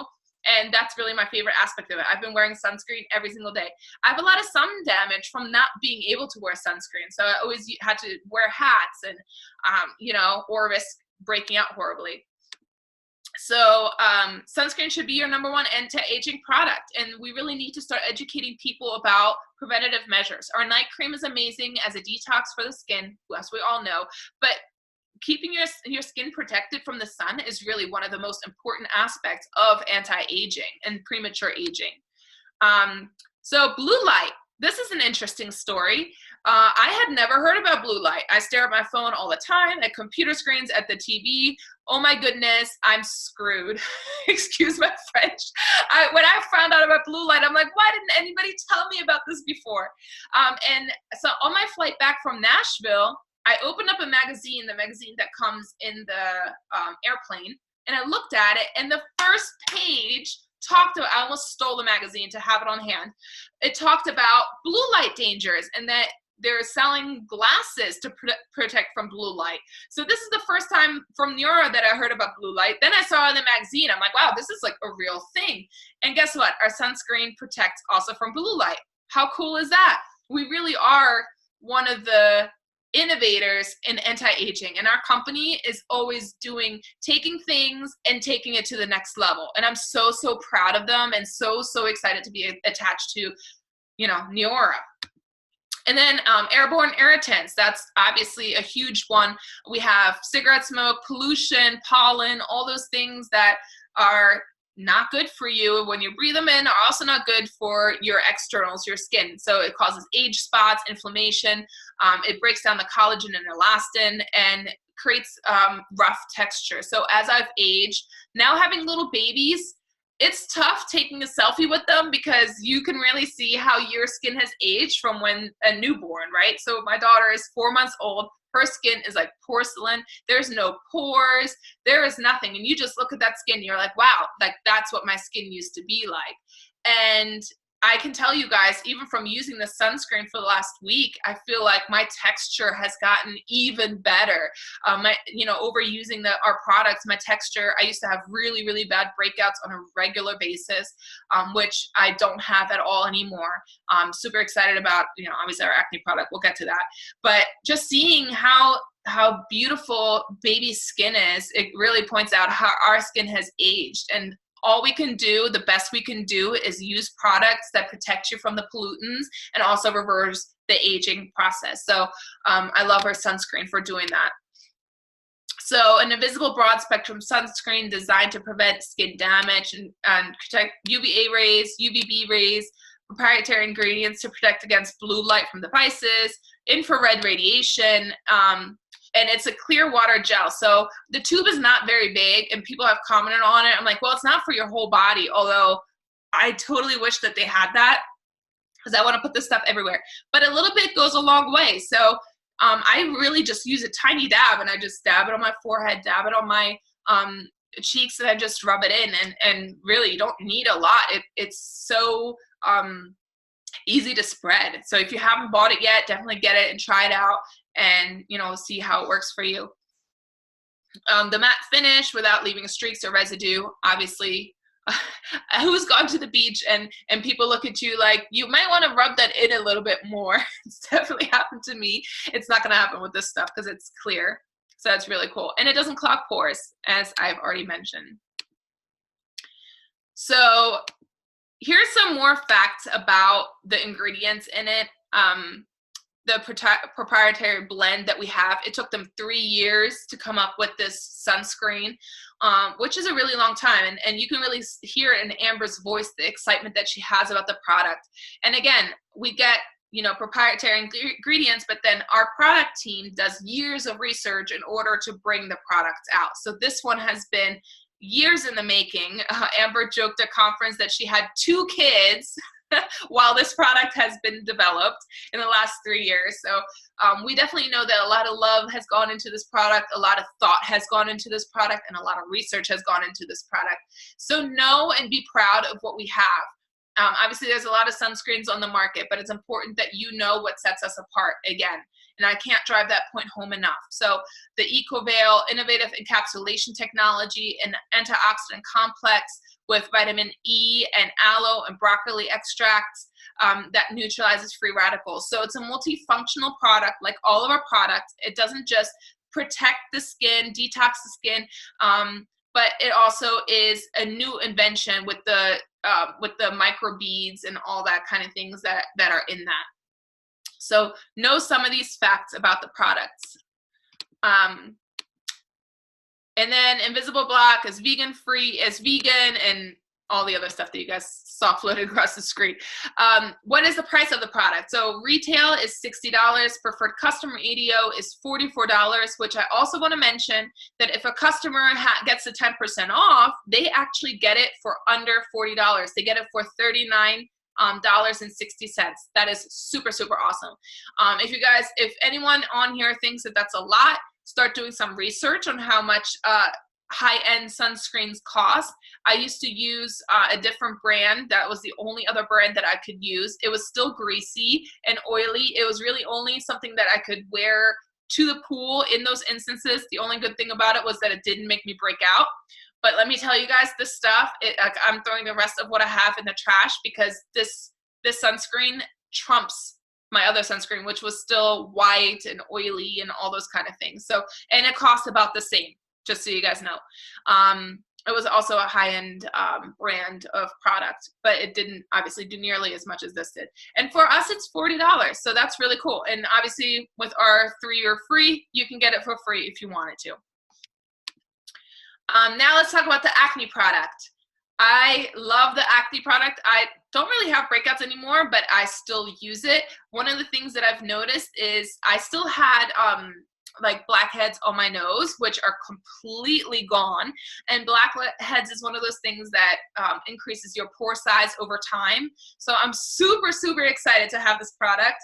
And that's really my favorite aspect of it. I've been wearing sunscreen every single day. I have a lot of sun damage from not being able to wear sunscreen. So I always had to wear hats and, you know, or risk breaking out horribly. So sunscreen should be your number one anti-aging product, and we really need to start educating people about preventative measures. Our night cream is amazing as a detox for the skin, as we all know, but keeping your skin protected from the sun is really one of the most important aspects of anti-aging and premature aging. So blue light, this is an interesting story. I had never heard about blue light. I stare at my phone all the time, at computer screens, at the TV. Oh my goodness, I'm screwed. Excuse my French. When I found out about blue light, I'm like, why didn't anybody tell me about this before? And so on my flight back from Nashville, I opened up a magazine, the magazine that comes in the airplane, and I looked at it, and the first page talked about, I almost stole the magazine to have it on hand. It talked about blue light dangers and that they're selling glasses to protect from blue light. So this is the first time from Neora that I heard about blue light. Then I saw it in the magazine. I'm like, wow, this is like a real thing. And guess what? Our sunscreen protects also from blue light. How cool is that? We really are one of the innovators in anti-aging, and our company is always taking things and taking it to the next level. And I'm so proud of them, and so excited to be attached to, you know, Neora. And then airborne irritants, that's obviously a huge one. We have cigarette smoke, pollution, pollen, all those things that are not good for you when you breathe them in, are also not good for your externals, your skin. So it causes age spots, inflammation. It breaks down the collagen and elastin and creates rough texture. So as I've aged, now having little babies, it's tough taking a selfie with them because you can really see how your skin has aged from when a newborn, right? So my daughter is 4 months old. Her skin is like porcelain. There's no pores. There is nothing. And you just look at that skin, you're like, wow, like that's what my skin used to be like. And I can tell you guys, even from using the sunscreen for the last week, I feel like my texture has gotten even better. Over using our products, my texture, I used to have really bad breakouts on a regular basis, which I don't have at all anymore. I'm super excited about, obviously our acne product, we'll get to that. But just seeing how beautiful baby skin is, it really points out how our skin has aged. And all we can do, the best we can do, is use products that protect you from the pollutants and also reverse the aging process. So I love our sunscreen for doing that. So an invisible broad spectrum sunscreen designed to prevent skin damage and protect UVA rays, UVB rays, proprietary ingredients to protect against blue light from devices, infrared radiation, and it's a clear water gel. So the tube is not very big, and people have commented on it. I'm like, well, it's not for your whole body, although I totally wish that they had that because I want to put this stuff everywhere. But a little bit goes a long way. So I really just use a tiny dab, and I just dab it on my forehead, dab it on my cheeks, and I just rub it in. And really, you don't need a lot. It's so easy to spread. So if you haven't bought it yet, definitely get it and try it out, and see how it works for you. The matte finish without leaving streaks or residue, obviously. Who's gone to the beach and people look at you like, you might want to rub that in a little bit more. It's definitely happened to me. It's not going to happen with this stuff because it's clear. So that's really cool. And it doesn't clog pores, as I've already mentioned. So here's some more facts about the ingredients in it. The proprietary blend that we have, it took them 3 years to come up with this sunscreen, which is a really long time. And you can really hear in Amber's voice the excitement that she has about the product. And again, we get proprietary ingredients, but then our product team does years of research in order to bring the product out. So this one has been years in the making. Amber joked at conference that she had 2 kids while this product has been developed in the last 3 years. So we definitely know that a lot of love has gone into this product, a lot of thought has gone into this product, and a lot of research has gone into this product. So know and be proud of what we have. Obviously, there's a lot of sunscreens on the market, but it's important that you know what sets us apart again. And I can't drive that point home enough. So the EcoVeil innovative encapsulation technology, an antioxidant complex with vitamin E and aloe and broccoli extracts that neutralizes free radicals. So it's a multifunctional product like all of our products. It doesn't just protect the skin, detox the skin, but it also is a new invention with the microbeads and all that kind of things that are in that. So know some of these facts about the products. And then Invisible Black is vegan free, is vegan and all the other stuff that you guys saw floated across the screen. What is the price of the product? So retail is $60. Preferred customer ADO is $44, which I also want to mention that if a customer gets the 10% off, they actually get it for under $40. They get it for $39.60. That is super, super awesome. If anyone on here thinks that that's a lot, start doing some research on how much high-end sunscreens cost. I used to use a different brand. That was the only other brand that I could use. It was still greasy and oily. It was really only something that I could wear to the pool in those instances. The only good thing about it was that it didn't make me break out. But let me tell you guys, this stuff, I'm throwing the rest of what I have in the trash because this sunscreen trumps my other sunscreen, which was still white and oily and all those kind of things. So, and it costs about the same, just so you guys know. It was also a high-end brand of product, but it didn't obviously do nearly as much as this did. And for us, it's $40, so that's really cool. And obviously, with our 3-year free, you can get it for free if you wanted to. Now let's talk about the acne product. I love the acne product. I don't really have breakouts anymore, but I still use it. One of the things that I've noticed is I still had like blackheads on my nose, which are completely gone. And blackheads is one of those things that increases your pore size over time. So I'm super, super excited to have this product,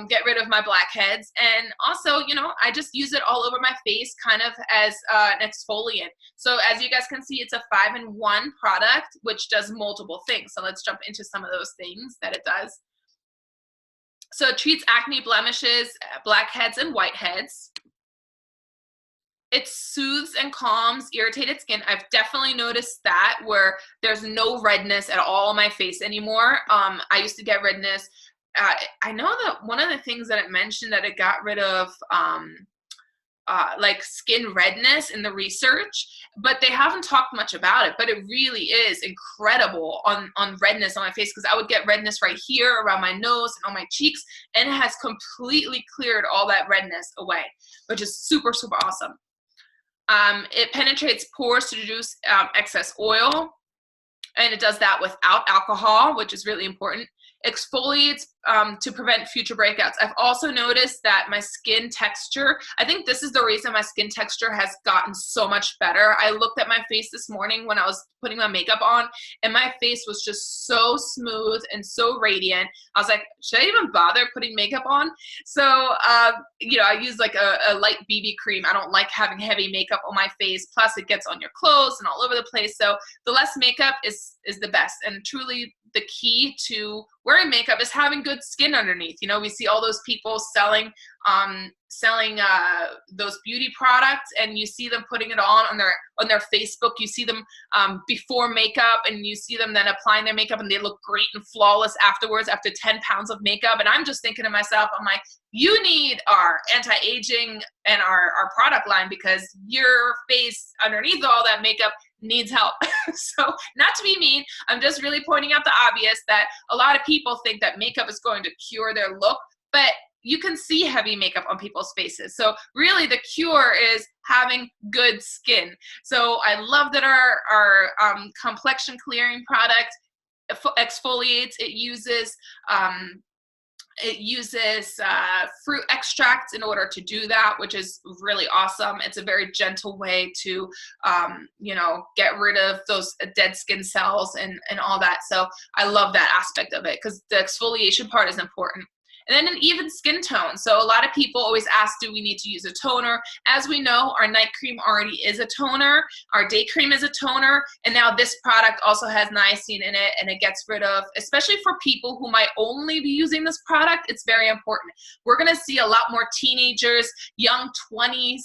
get rid of my blackheads. And also, you know, I just use it all over my face kind of as an exfoliant. So as you guys can see, it's a 5-in-1 product, which does multiple things. So let's jump into some of those things that it does. So it treats acne, blemishes, blackheads, and whiteheads. It soothes and calms irritated skin. I've definitely noticed that where there's no redness at all on my face anymore. I used to get redness. I know that one of the things that it mentioned that it got rid of like skin redness in the research, but they haven't talked much about it. But it really is incredible on redness on my face, because I would get redness right here around my nose and on my cheeks, and it has completely cleared all that redness away, which is super, super awesome. It penetrates pores to reduce excess oil, and it does that without alcohol, which is really important. Exfoliates to prevent future breakouts. I've also noticed that my skin texture, I think this is the reason my skin texture has gotten so much better. I looked at my face this morning when I was putting my makeup on, and my face was just so smooth and so radiant. I was like, should I even bother putting makeup on? So, you know, I use like a light BB cream. I don't like having heavy makeup on my face. Plus it gets on your clothes and all over the place. So the less makeup is the best. And truly the key to wearing makeup is having good skin underneath. You know, we see all those people selling those beauty products, and you see them putting it on their Facebook. You see them before makeup, and you see them then applying their makeup, and they look great and flawless afterwards after 10 pounds of makeup. And I'm just thinking to myself, I'm like, you need our anti-aging and our product line, because your face underneath all that makeup needs help. So not to be mean, I'm just really pointing out the obvious that a lot of people think that makeup is going to cure their look, but you can see heavy makeup on people's faces. So really the cure is having good skin. So I love that our complexion clearing product exfoliates. It uses fruit extracts in order to do that, which is really awesome. It's a very gentle way to, you know, get rid of those dead skin cells and all that. So I love that aspect of it, because the exfoliation part is important. And then an even skin tone. So a lot of people always ask, do we need to use a toner? As we know, our night cream already is a toner. Our day cream is a toner. And now this product also has niacin in it, and it gets rid of, especially for people who might only be using this product, it's very important. We're going to see a lot more teenagers, young 20s,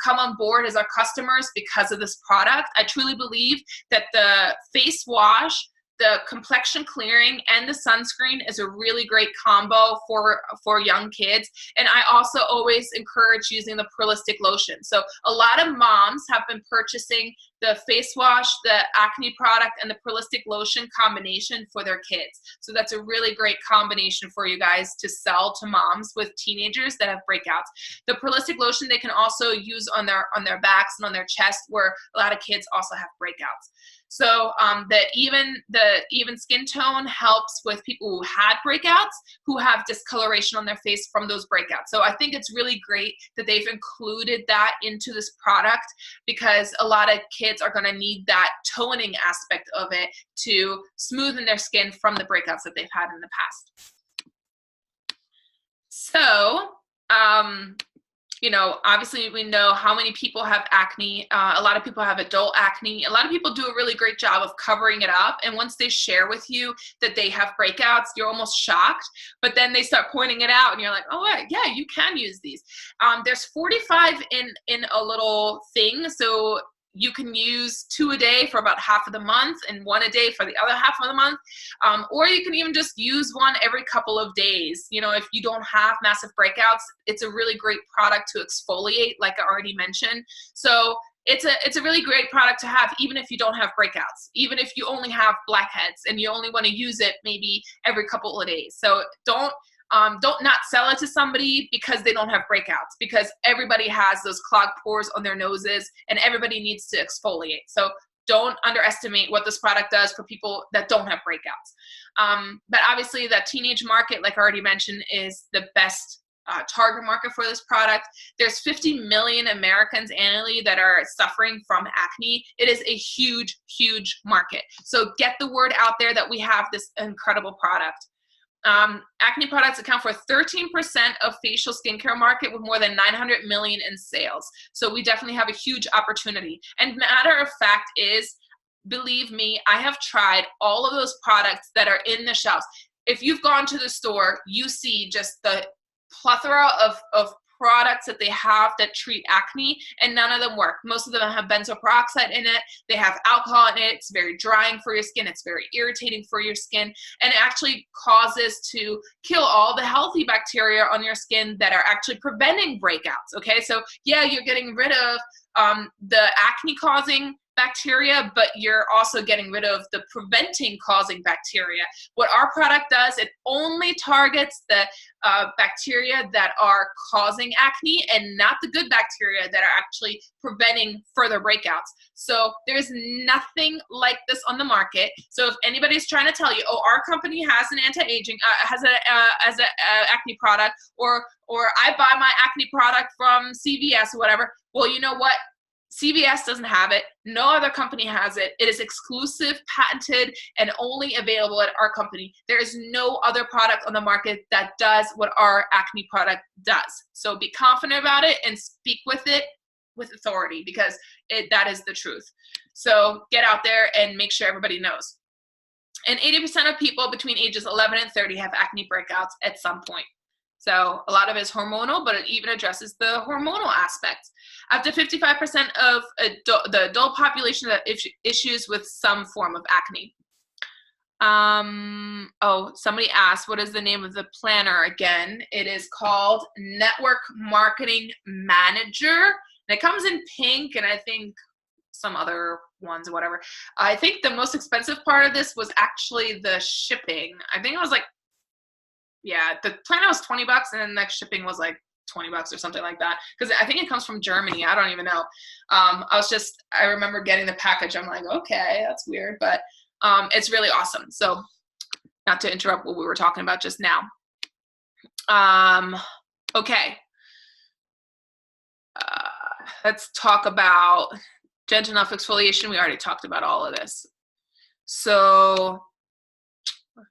come on board as our customers because of this product. I truly believe that the face wash, the complexion clearing, and the sunscreen is a really great combo for young kids. And I also always encourage using the Pearlistic lotion. So a lot of moms have been purchasing the face wash, the acne product, and the Perlistic lotion combination for their kids. So that's a really great combination for you guys to sell to moms with teenagers that have breakouts. The Perlistic lotion they can also use on their backs and on their chest, where a lot of kids also have breakouts. So the even skin tone helps with people who had breakouts, who have discoloration on their face from those breakouts. So I think it's really great that they've included that into this product, because a lot of kids are going to need that toning aspect of it to smoothen their skin from the breakouts that they've had in the past. So, you know, obviously we know how many people have acne. A lot of people have adult acne. A lot of people do a really great job of covering it up. And once they share with you that they have breakouts, you're almost shocked. But then they start pointing it out and you're like, oh, yeah, you can use these. There's 45 in a little thing. So you can use 2 a day for about half of the month and 1 a day for the other half of the month. Or you can even just use one every couple of days. You know, if you don't have massive breakouts, it's a really great product to exfoliate, like I already mentioned. So it's a really great product to have, even if you don't have breakouts, even if you only have blackheads and you only want to use it maybe every couple of days. So don't not sell it to somebody because they don't have breakouts, because everybody has those clogged pores on their noses and everybody needs to exfoliate. So don't underestimate what this product does for people that don't have breakouts. But obviously that teenage market, like I already mentioned, is the best target market for this product. There's 50 million Americans annually that are suffering from acne. It is a huge, huge market. So get the word out there that we have this incredible product. Acne products account for 13% of facial skincare market, with more than 900 million in sales. So we definitely have a huge opportunity. And matter of fact is, believe me, I have tried all of those products that are in the shelves. If you've gone to the store, you see just the plethora of products that they have that treat acne, and none of them work. Most of them have benzoyl peroxide in it. They have alcohol in it. It's very drying for your skin. It's very irritating for your skin, and it actually causes to kill all the healthy bacteria on your skin that are actually preventing breakouts. Okay, so yeah, you're getting rid of the acne causing bacteria, but you're also getting rid of the preventing causing bacteria. What our product does, it only targets the bacteria that are causing acne and not the good bacteria that are actually preventing further breakouts. So there's nothing like this on the market. So if anybody's trying to tell you, oh, our company has an anti-aging, has a acne product, or I buy my acne product from CVS or whatever, well, you know what? CVS doesn't have it. No other company has it. It is exclusive, patented, and only available at our company. There is no other product on the market that does what our acne product does. So be confident about it and speak with it with authority, because that is the truth. So get out there and make sure everybody knows. And 80% of people between ages 11 and 30 have acne breakouts at some point. So a lot of it is hormonal, but it even addresses the hormonal aspects. Up to 55% of the adult population that issues with some form of acne. Oh, somebody asked, what is the name of the planner again? It is called Network Marketing Manager. And it comes in pink, and I think some other ones or whatever. I think the most expensive part of this was actually the shipping. I think it was like, yeah, the planner was $20, and then next shipping was like $20 or something like that, because I think it comes from Germany. I don't even know. I remember getting the package. I'm like, okay, that's weird, but it's really awesome. So not to interrupt what we were talking about just now. Okay. Let's talk about gentle enough exfoliation. We already talked about all of this. So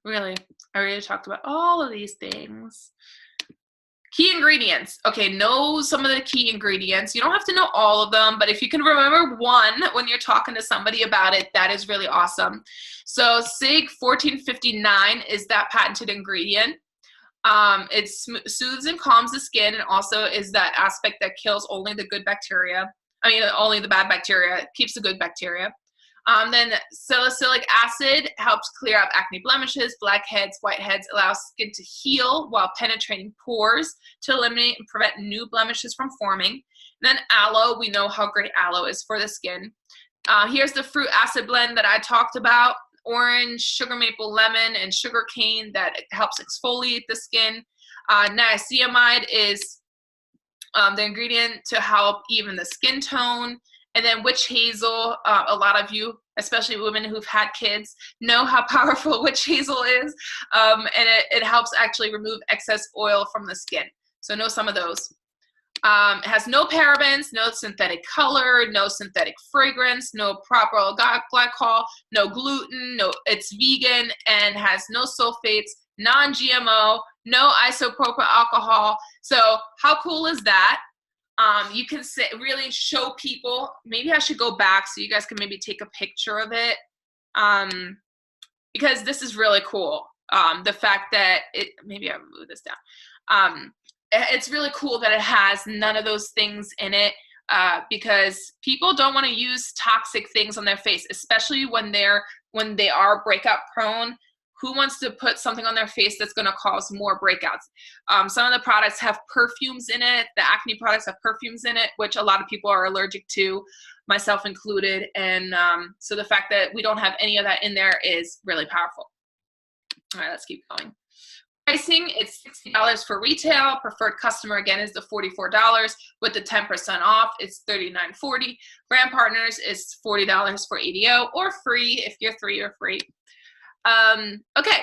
really, I already talked about all of these things. Key ingredients. Okay, know some of the key ingredients. You don't have to know all of them, but if you can remember one when you're talking to somebody about it, that is really awesome. So SIG 1459 is that patented ingredient. It soothes and calms the skin, and also is that aspect that kills only the good bacteria. I mean, only the bad bacteria. It keeps the good bacteria. Then salicylic acid helps clear up acne blemishes, blackheads, whiteheads, allows skin to heal while penetrating pores to eliminate and prevent new blemishes from forming. And then aloe, we know how great aloe is for the skin. Here's the fruit acid blend that I talked about. Orange, sugar maple, lemon, and sugar cane that helps exfoliate the skin. Niacinamide is the ingredient to help even the skin tone. And then witch hazel, a lot of you, especially women who've had kids, know how powerful witch hazel is. And it helps actually remove excess oil from the skin. So know some of those. It has no parabens, no synthetic color, no synthetic fragrance, no propyl glycol, no gluten, it's vegan and has no sulfates, non-GMO, no isopropyl alcohol. So how cool is that? You can really show people. Maybe I should go back so you guys can maybe take a picture of it, because this is really cool. The fact that maybe I'll move this down. It's really cool that it has none of those things in it, because people don't want to use toxic things on their face, especially when they are breakout prone. Who wants to put something on their face that's going to cause more breakouts? Some of the products have perfumes in it. The acne products have perfumes in it, which a lot of people are allergic to, myself included. And so the fact that we don't have any of that in there is really powerful. All right, let's keep going. Pricing, it's $60 for retail. Preferred customer, again, is the $44. With the 10% off, it's $39.40. Brand partners is $40 for ADO, or free. If you're 3, you're free. Okay,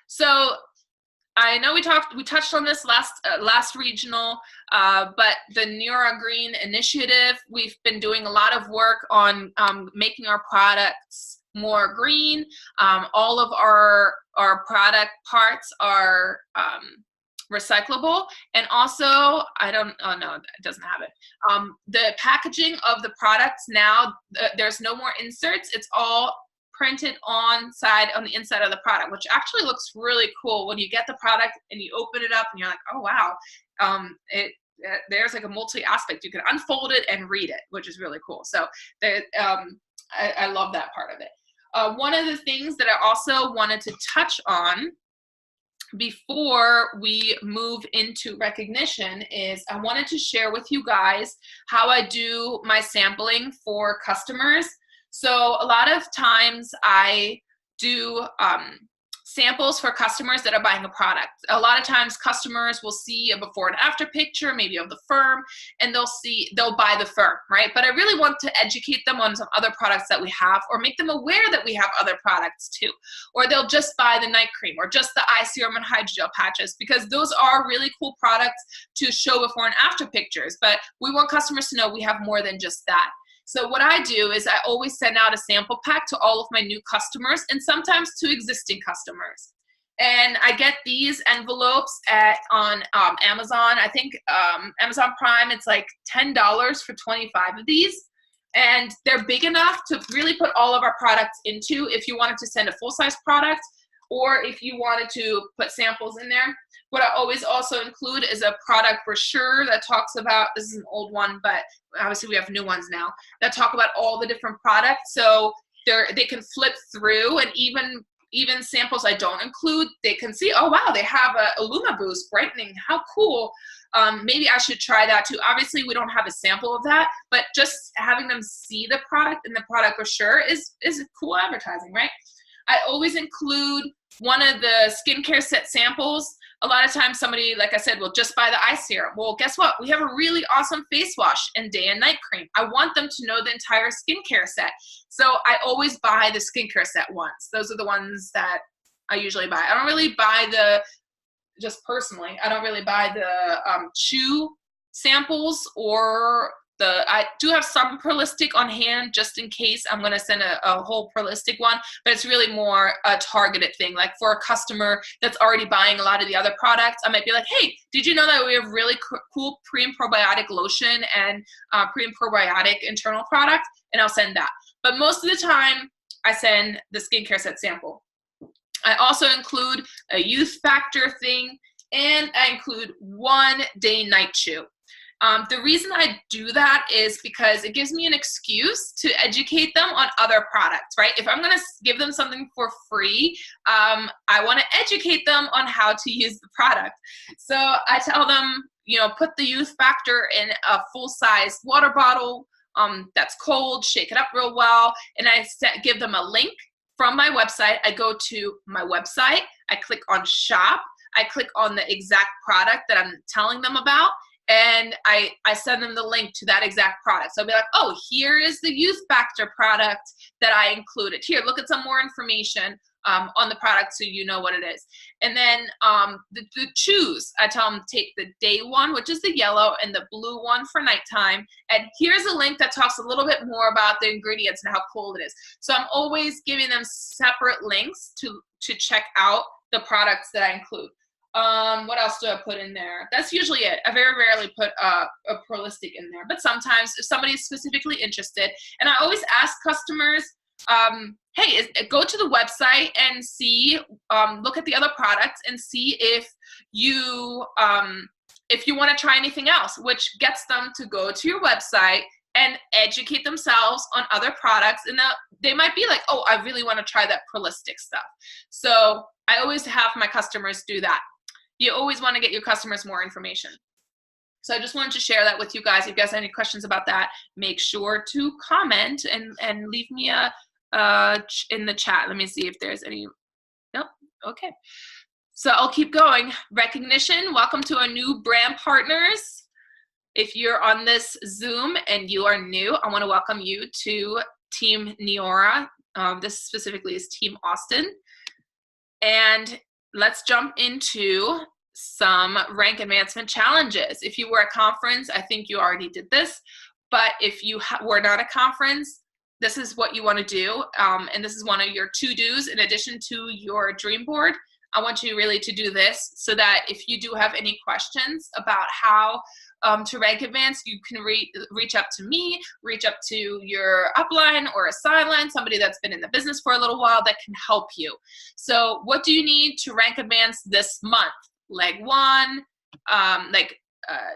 so I know we touched on this last regional, but the Neora Green Initiative, we've been doing a lot of work on making our products more green. All of our product parts are recyclable, and also oh no, it doesn't have it. The packaging of the products now, there's no more inserts. It's all printed on the inside of the product, which actually looks really cool when you get the product and you open it up and you're like, oh wow, there's like a multi-aspect. You can unfold it and read it, which is really cool. So I love that part of it. One of the things that I also wanted to touch on before we move into recognition is I wanted to share with you guys how I do my sampling for customers. So a lot of times I do samples for customers that are buying a product. A lot of times customers will see a before and after picture, maybe of the firm, and they'll buy the firm, right? But I really want to educate them on some other products that we have, or make them aware that we have other products too. Or they'll just buy the night cream, or just the eye serum and hydrogel patches, because those are really cool products to show before and after pictures. But we want customers to know we have more than just that. So what I do is I always send out a sample pack to all of my new customers, and sometimes to existing customers. And I get these envelopes on Amazon. I think Amazon Prime, it's like $10 for 25 of these. And they're big enough to really put all of our products into, if you wanted to send a full-size product, or if you wanted to put samples in there. What I always also include is a product brochure that talks about, this is an old one, but obviously we have new ones now, that talk about all the different products. So they can flip through, and even samples I don't include, they can see, oh wow, they have a Illuma Boost brightening, how cool. Maybe I should try that too. Obviously we don't have a sample of that, but just having them see the product in the product brochure is cool advertising, right? I always include one of the skincare set samples. A lot of times somebody, like I said, will just buy the eye serum. Well, guess what? We have a really awesome face wash and day and night cream. I want them to know the entire skincare set. So I always buy the skincare set ones. Those are the ones that I usually buy. I don't really buy just personally, I don't really buy the chew samples, or I do have some Perlistic on hand just in case I'm going to send a whole Perlistic one, but it's really more a targeted thing. Like for a customer that's already buying a lot of the other products, I might be like, hey, did you know that we have really cool pre and probiotic lotion and pre and probiotic internal product? And I'll send that. But most of the time I send the skincare set sample. I also include a youth factor thing, and I include one day night chew. The reason I do that is because it gives me an excuse to educate them on other products, right? If I'm going to give them something for free, I want to educate them on how to use the product. So I tell them, put the youth factor in a full-size water bottle, that's cold, shake it up real well, and I give them a link from my website. I go to my website, I click on shop, I click on the exact product that I'm telling them about, and I send them the link to that exact product. So I'll be like, oh, here is the Youth Factor product that I included. Here, look at some more information on the product so you know what it is. And then the choose, I tell them to take the day one, which is the yellow, and the blue one for nighttime. And here's a link that talks a little bit more about the ingredients and how cool it is. So I'm always giving them separate links to check out the products that I include. What else do I put in there? That's usually it. I very rarely put a Prolistic in there, but sometimes if somebody is specifically interested, and I always ask customers, hey, go to the website and see, look at the other products and see if you want to try anything else, which gets them to go to your website and educate themselves on other products. And they might be like, oh, I really want to try that Prolistic stuff. So I always have my customers do that. You always want to get your customers more information. So I just wanted to share that with you guys. If you guys have any questions about that, make sure to comment and leave me in the chat. Let me see if there's any. Nope. Okay. So I'll keep going. Recognition. Welcome to our new brand partners. If you're on this Zoom and you are new, I want to welcome you to Team Neora. This specifically is Team Austin. And let's jump into some rank advancement challenges. If you were at a conference, I think you already did this, but if you were not at a conference, this is what you want to do, and this is one of your to-dos in addition to your dream board. I want you really to do this so that if you do have any questions about how to rank advance, you can reach up to me, reach up to your upline or a sideline, somebody that's been in the business for a little while that can help you. So what do you need to rank advance this month? Leg one,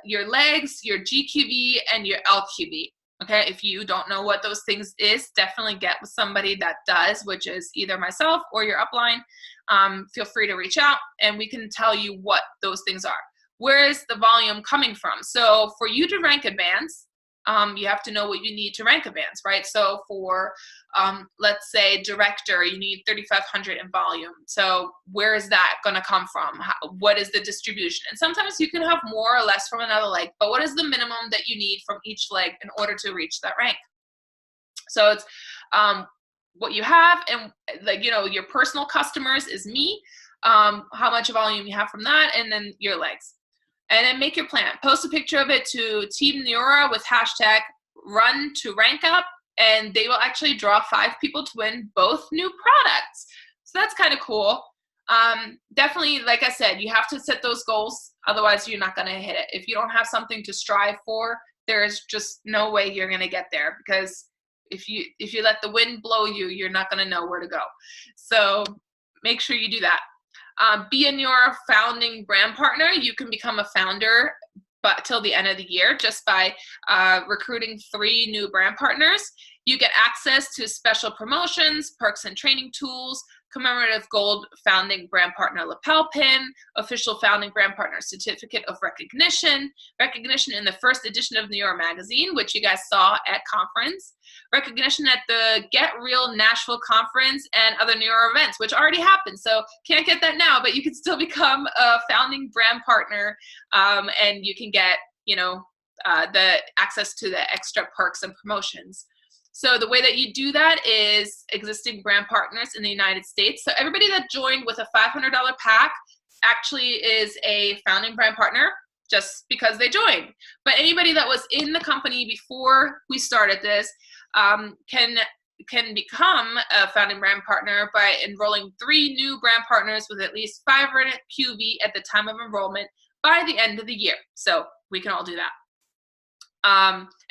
your legs, your GQV, and your LQV. Okay, if you don't know what those things is, definitely get with somebody that does, which is either myself or your upline. Feel free to reach out and we can tell you what those things are. Where is the volume coming from? So for you to rank advance, you have to know what you need to rank advance, right? So for, let's say, director, you need 3,500 in volume. So where is that going to come from? What is the distribution? And sometimes you can have more or less from another leg, but what is the minimum that you need from each leg in order to reach that rank? So it's what you have, and your personal customers is me, how much volume you have from that, and then your legs. And then make your plan. Post a picture of it to Team Neora with hashtag run to rank up, and they will actually draw 5 people to win both new products. So that's kind of cool. Definitely, like I said, you have to set those goals. Otherwise, you're not going to hit it. If you don't have something to strive for, there's just no way you're going to get there, because if you let the wind blow you, you're not going to know where to go. So make sure you do that. Be a Neora founding brand partner. You can become a founder but till the end of the year just by recruiting 3 new brand partners. You get access to special promotions, perks and training tools, commemorative gold founding brand partner lapel pin, official founding brand partner certificate of recognition, recognition in the first edition of Neora magazine, which you guys saw at conference, recognition at the Get Real Nashville conference and other Neora events, which already happened. So can't get that now, but you can still become a founding brand partner, and you can get, the access to the extra perks and promotions. So the way that you do that is existing brand partners in the United States. So everybody that joined with a $500 pack actually is a founding brand partner just because they joined. But anybody that was in the company before we started this can become a founding brand partner by enrolling 3 new brand partners with at least 500 QV at the time of enrollment by the end of the year. So we can all do that.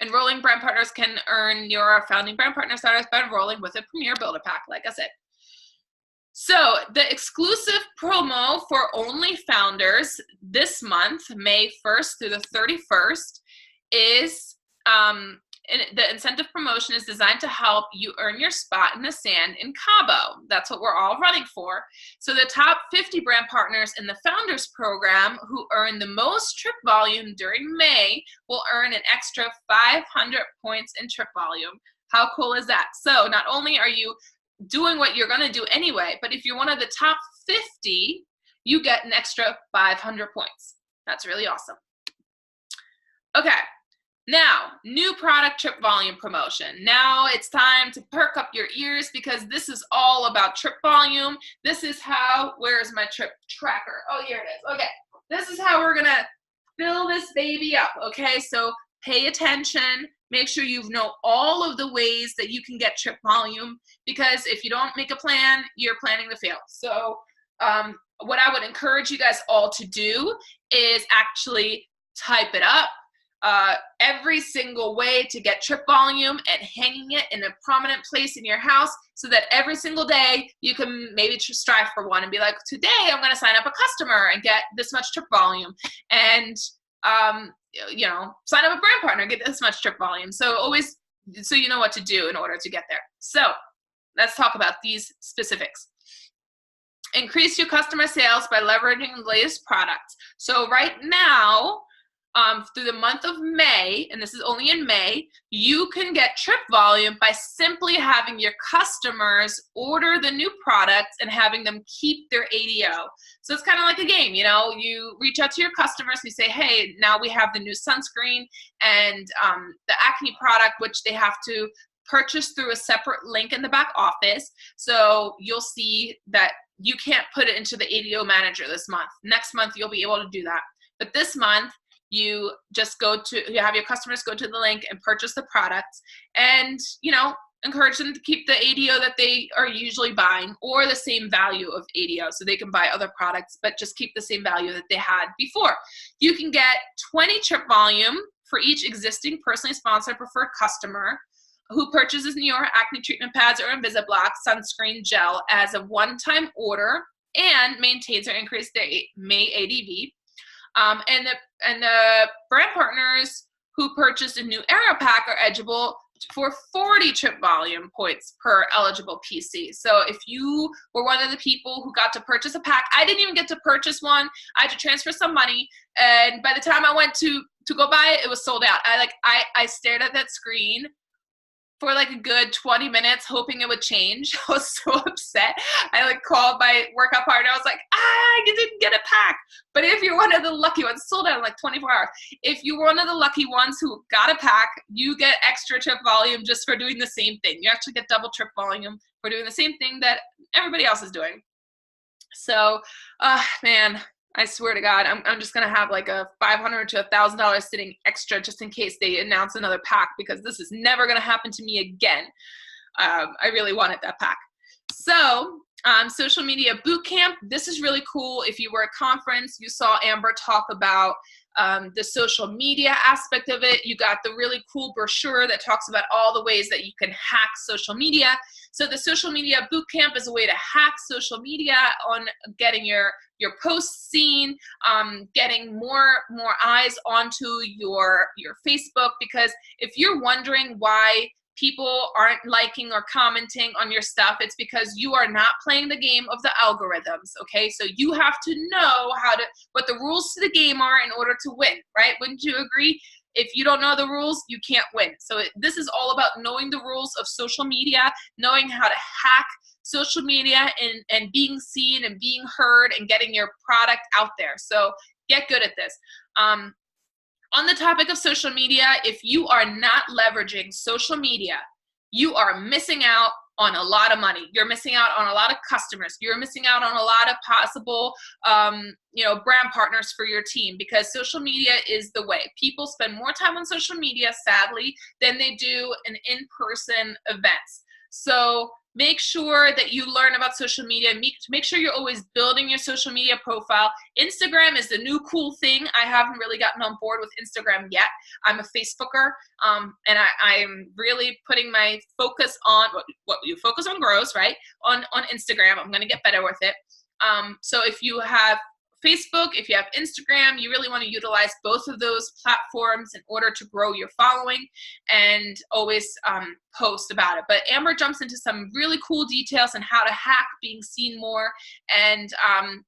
Enrolling brand partners can earn your founding brand partner status by enrolling with a Premier Builder Pack, like I said. So the exclusive promo for only founders this month, May 1st through the 31st, is the incentive promotion is designed to help you earn your spot in the sand in Cabo. That's what we're all running for. So the top 50 brand partners in the Founders Program who earn the most trip volume during May will earn an extra 500 points in trip volume. How cool is that? So not only are you doing what you're going to do anyway, but if you're one of the top 50, you get an extra 500 points. That's really awesome. Okay. Now, new product trip volume promotion. Now it's time to perk up your ears because this is all about trip volume. This is how, where's my trip tracker? Oh, here it is. Okay, this is how we're gonna fill this baby up, okay? So pay attention, make sure you know all of the ways that you can get trip volume because if you don't make a plan, you're planning to fail. So what I would encourage you guys all to do is actually type it up. Every single way to get trip volume and hanging it in a prominent place in your house so that every single day you can maybe strive for one and be like, today I'm going to sign up a customer and get this much trip volume and, you know, sign up a brand partner, get this much trip volume. So always, so you know what to do in order to get there. So let's talk about these specifics. Increase your customer sales by leveraging the latest products. So right now, through the month of May, and this is only in May, you can get trip volume by simply having your customers order the new products and having them keep their ADO. So it's kind of like a game, you know, you reach out to your customers, you say, hey, now we have the new sunscreen and the acne product, which they have to purchase through a separate link in the back office. So you'll see that you can't put it into the ADO manager this month. Next month, you'll be able to do that. But this month, you just you have your customers go to the link and purchase the products and, you know, encourage them to keep the ADO that they are usually buying or the same value of ADO so they can buy other products, but just keep the same value that they had before. You can get 20 trip volume for each existing personally sponsored preferred customer who purchases Neora acne treatment pads or Invisiblock sunscreen gel as a one-time order and maintains or increases their May ADV. And the brand partners who purchased a new Neora pack are eligible for 40 trip volume points per eligible PC. So if you were one of the people who got to purchase a pack, I didn't even get to purchase one. I had to transfer some money, and by the time I went to go buy it, it was sold out. I stared at that screen for like a good 20 minutes hoping it would change. I was so upset. I like called my workout partner. I was like, I didn't get a pack. But if you're one of the lucky ones, sold out in like 24 hours. If you were one of the lucky ones who got a pack, you get extra trip volume just for doing the same thing. You actually get double trip volume for doing the same thing that everybody else is doing. So, man, I swear to God, I'm just going to have like a $500 to $1,000 sitting extra just in case they announce another pack because this is never going to happen to me again. I really wanted that pack. So social media boot camp, this is really cool. If you were at a conference, you saw Amber talk about the social media aspect of it. You got the really cool brochure that talks about all the ways that you can hack social media. So the social media boot camp is a way to hack social media on getting your posts seen, getting more eyes onto your Facebook, because if you're wondering why people aren't liking or commenting on your stuff, it's because you are not playing the game of the algorithms, okay? So you have to know what the rules to the game are in order to win, right? Wouldn't you agree? If you don't know the rules, you can't win. So this is all about knowing the rules of social media, knowing how to hack social media and being seen and being heard and getting your product out there. So get good at this. On the topic of social media, if you are not leveraging social media, you are missing out on a lot of money. You're missing out on a lot of customers. You're missing out on a lot of possible, brand partners for your team, because social media is the way. People spend more time on social media, sadly, than they do in in-person events. So make sure that you learn about social media. Make sure you're always building your social media profile. Instagram is the new cool thing. I haven't really gotten on board with Instagram yet. I'm a Facebooker, and I'm really putting my focus on what you focus on grows, right? On Instagram. I'm going to get better with it. So if you have Facebook, if you have Instagram, you really want to utilize both of those platforms in order to grow your following and always post about it. But Amber jumps into some really cool details on how to hack being seen more. And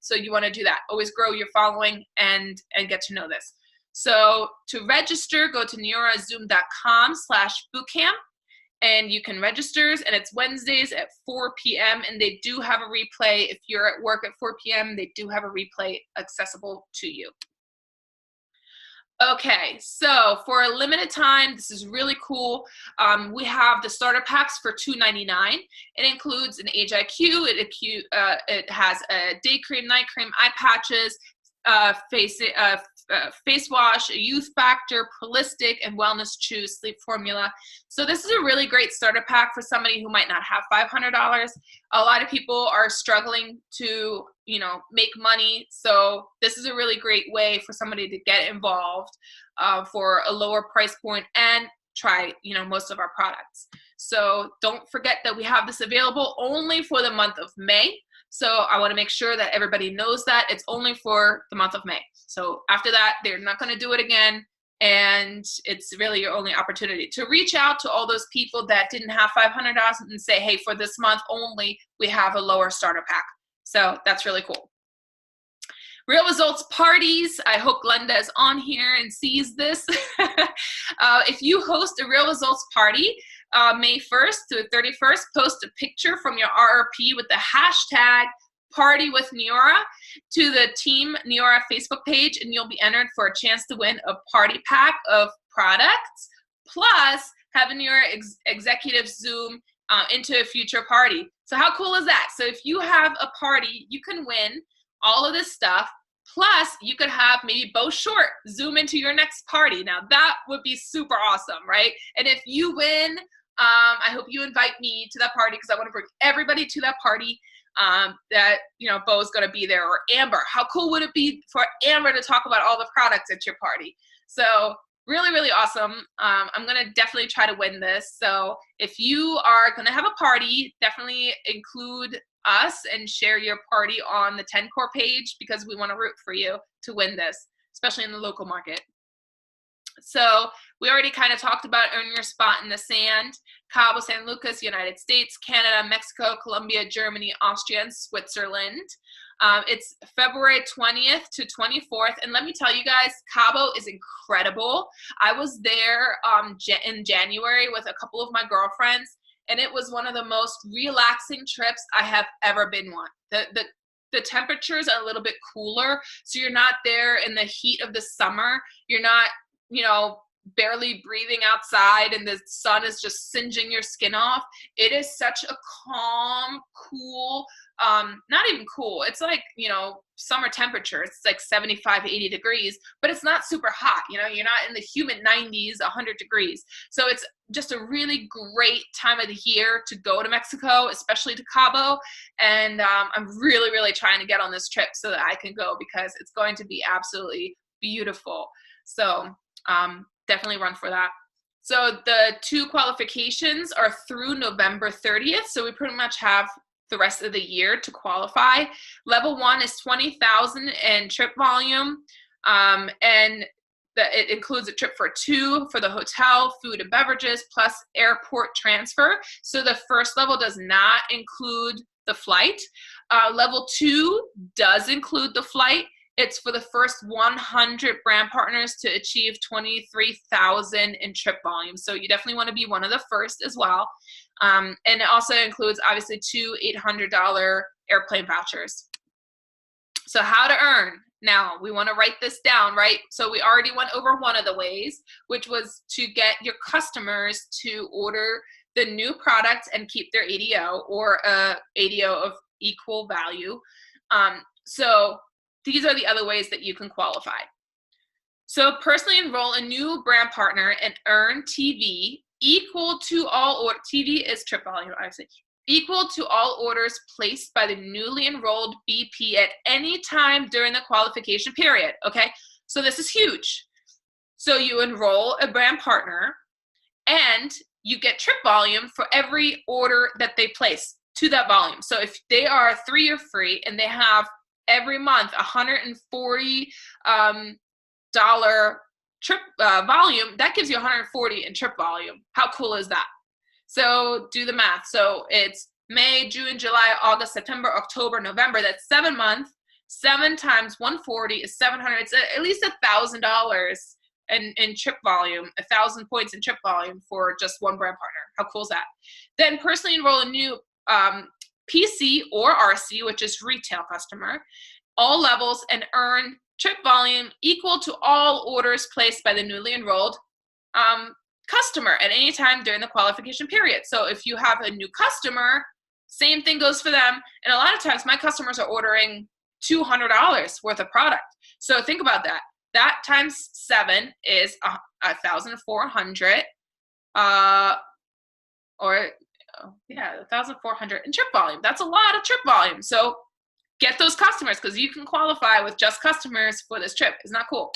so you want to do that. Always grow your following and get to know this. So to register, go to neorazoom.com/bootcamp. And you can register, and it's Wednesdays at 4 p.m. and they do have a replay. If you're at work at 4 p.m., they do have a replay accessible to you. Okay, so for a limited time, this is really cool. We have the starter packs for $2.99. It includes an Age IQ. It has a day cream, night cream, eye patches, face wash, a youth factor, Holistic, and Wellness Chew sleep formula. So this is a really great starter pack for somebody who might not have $500. A lot of people are struggling to, make money. So this is a really great way for somebody to get involved for a lower price point and try, most of our products. So don't forget that we have this available only for the month of May. So I want to make sure that everybody knows that it's only for the month of May. So after that, they're not going to do it again. And it's really your only opportunity to reach out to all those people that didn't have $500 and say, hey, for this month only, we have a lower starter pack. So that's really cool. Real Results parties. I hope Glenda is on here and sees this. If you host a Real Results party, May 1st to the 31st, post a picture from your RRP with the hashtag Party with Neora to the Team Neora Facebook page, and you'll be entered for a chance to win a party pack of products, plus have a Neora executive Zoom into a future party. So how cool is that? So if you have a party, you can win all of this stuff. Plus, you could have maybe Bo Short Zoom into your next party. Now, that would be super awesome, right? And if you win, I hope you invite me to that party because I want to bring everybody to that party that, Bo's going to be there, or Amber. How cool would it be for Amber to talk about all the products at your party? So really, really awesome. I'm going to definitely try to win this. So if you are going to have a party, definitely include us and share your party on the 10 Core page because we want to root for you to win this, especially in the local market. So we already kind of talked about earn your spot in the sand. Cabo San Lucas, United States, Canada, Mexico, Colombia, Germany, Austria, and Switzerland. It's February 20th to 24th. And let me tell you guys, Cabo is incredible. I was there in January with a couple of my girlfriends, and it was one of the most relaxing trips I have ever been on. The temperatures are a little bit cooler, so you're not there in the heat of the summer. You're not, barely breathing outside and the sun is just singeing your skin off. It is such a calm, cool, not even cool. It's like, summer temperature. It's like 75, 80 degrees, but it's not super hot. You're not in the humid 90s, 100 degrees. So it's just a really great time of the year to go to Mexico, especially to Cabo. And I'm really, really trying to get on this trip so that I can go because it's going to be absolutely beautiful. So definitely run for that. So the 2 qualifications are through November 30th. So we pretty much have the rest of the year to qualify. Level 1 is 20,000 in trip volume. And it includes a trip for 2 for the hotel, food and beverages, plus airport transfer. So the first level does not include the flight. Level 2 does include the flight. It's for the first 100 brand partners to achieve 23,000 in trip volume. So you definitely want to be one of the first as well. And it also includes obviously 2 $800 airplane vouchers. So how to earn. Now we want to write this down, right? So we already went over one of the ways, which was to get your customers to order the new product and keep their ADO or ADO of equal value. So these are the other ways that you can qualify. So personally enroll a new brand partner and earn TV equal to all order. TV is trip volume, obviously. Equal to all orders placed by the newly enrolled BP at any time during the qualification period. Okay, so this is huge. So you enroll a brand partner and you get trip volume for every order that they place to that volume. So if they are 3 or free and they have every month, $140 trip volume, that gives you 140 in trip volume. How cool is that? So do the math. So it's May, June, July, August, September, October, November. That's 7 months. 7 times 140 is 700. It's at least $1,000 in trip volume, 1,000 points in trip volume for just one brand partner. How cool is that? Then personally enroll a new PC or RC, which is retail customer, all levels, and earn trip volume equal to all orders placed by the newly enrolled customer at any time during the qualification period. So if you have a new customer, same thing goes for them. And a lot of times my customers are ordering $200 worth of product. So think about that. That times 7 is 1,400, or yeah, 1,400 in trip volume. That's a lot of trip volume. So get those customers, because you can qualify with just customers for this trip. Isn't that cool?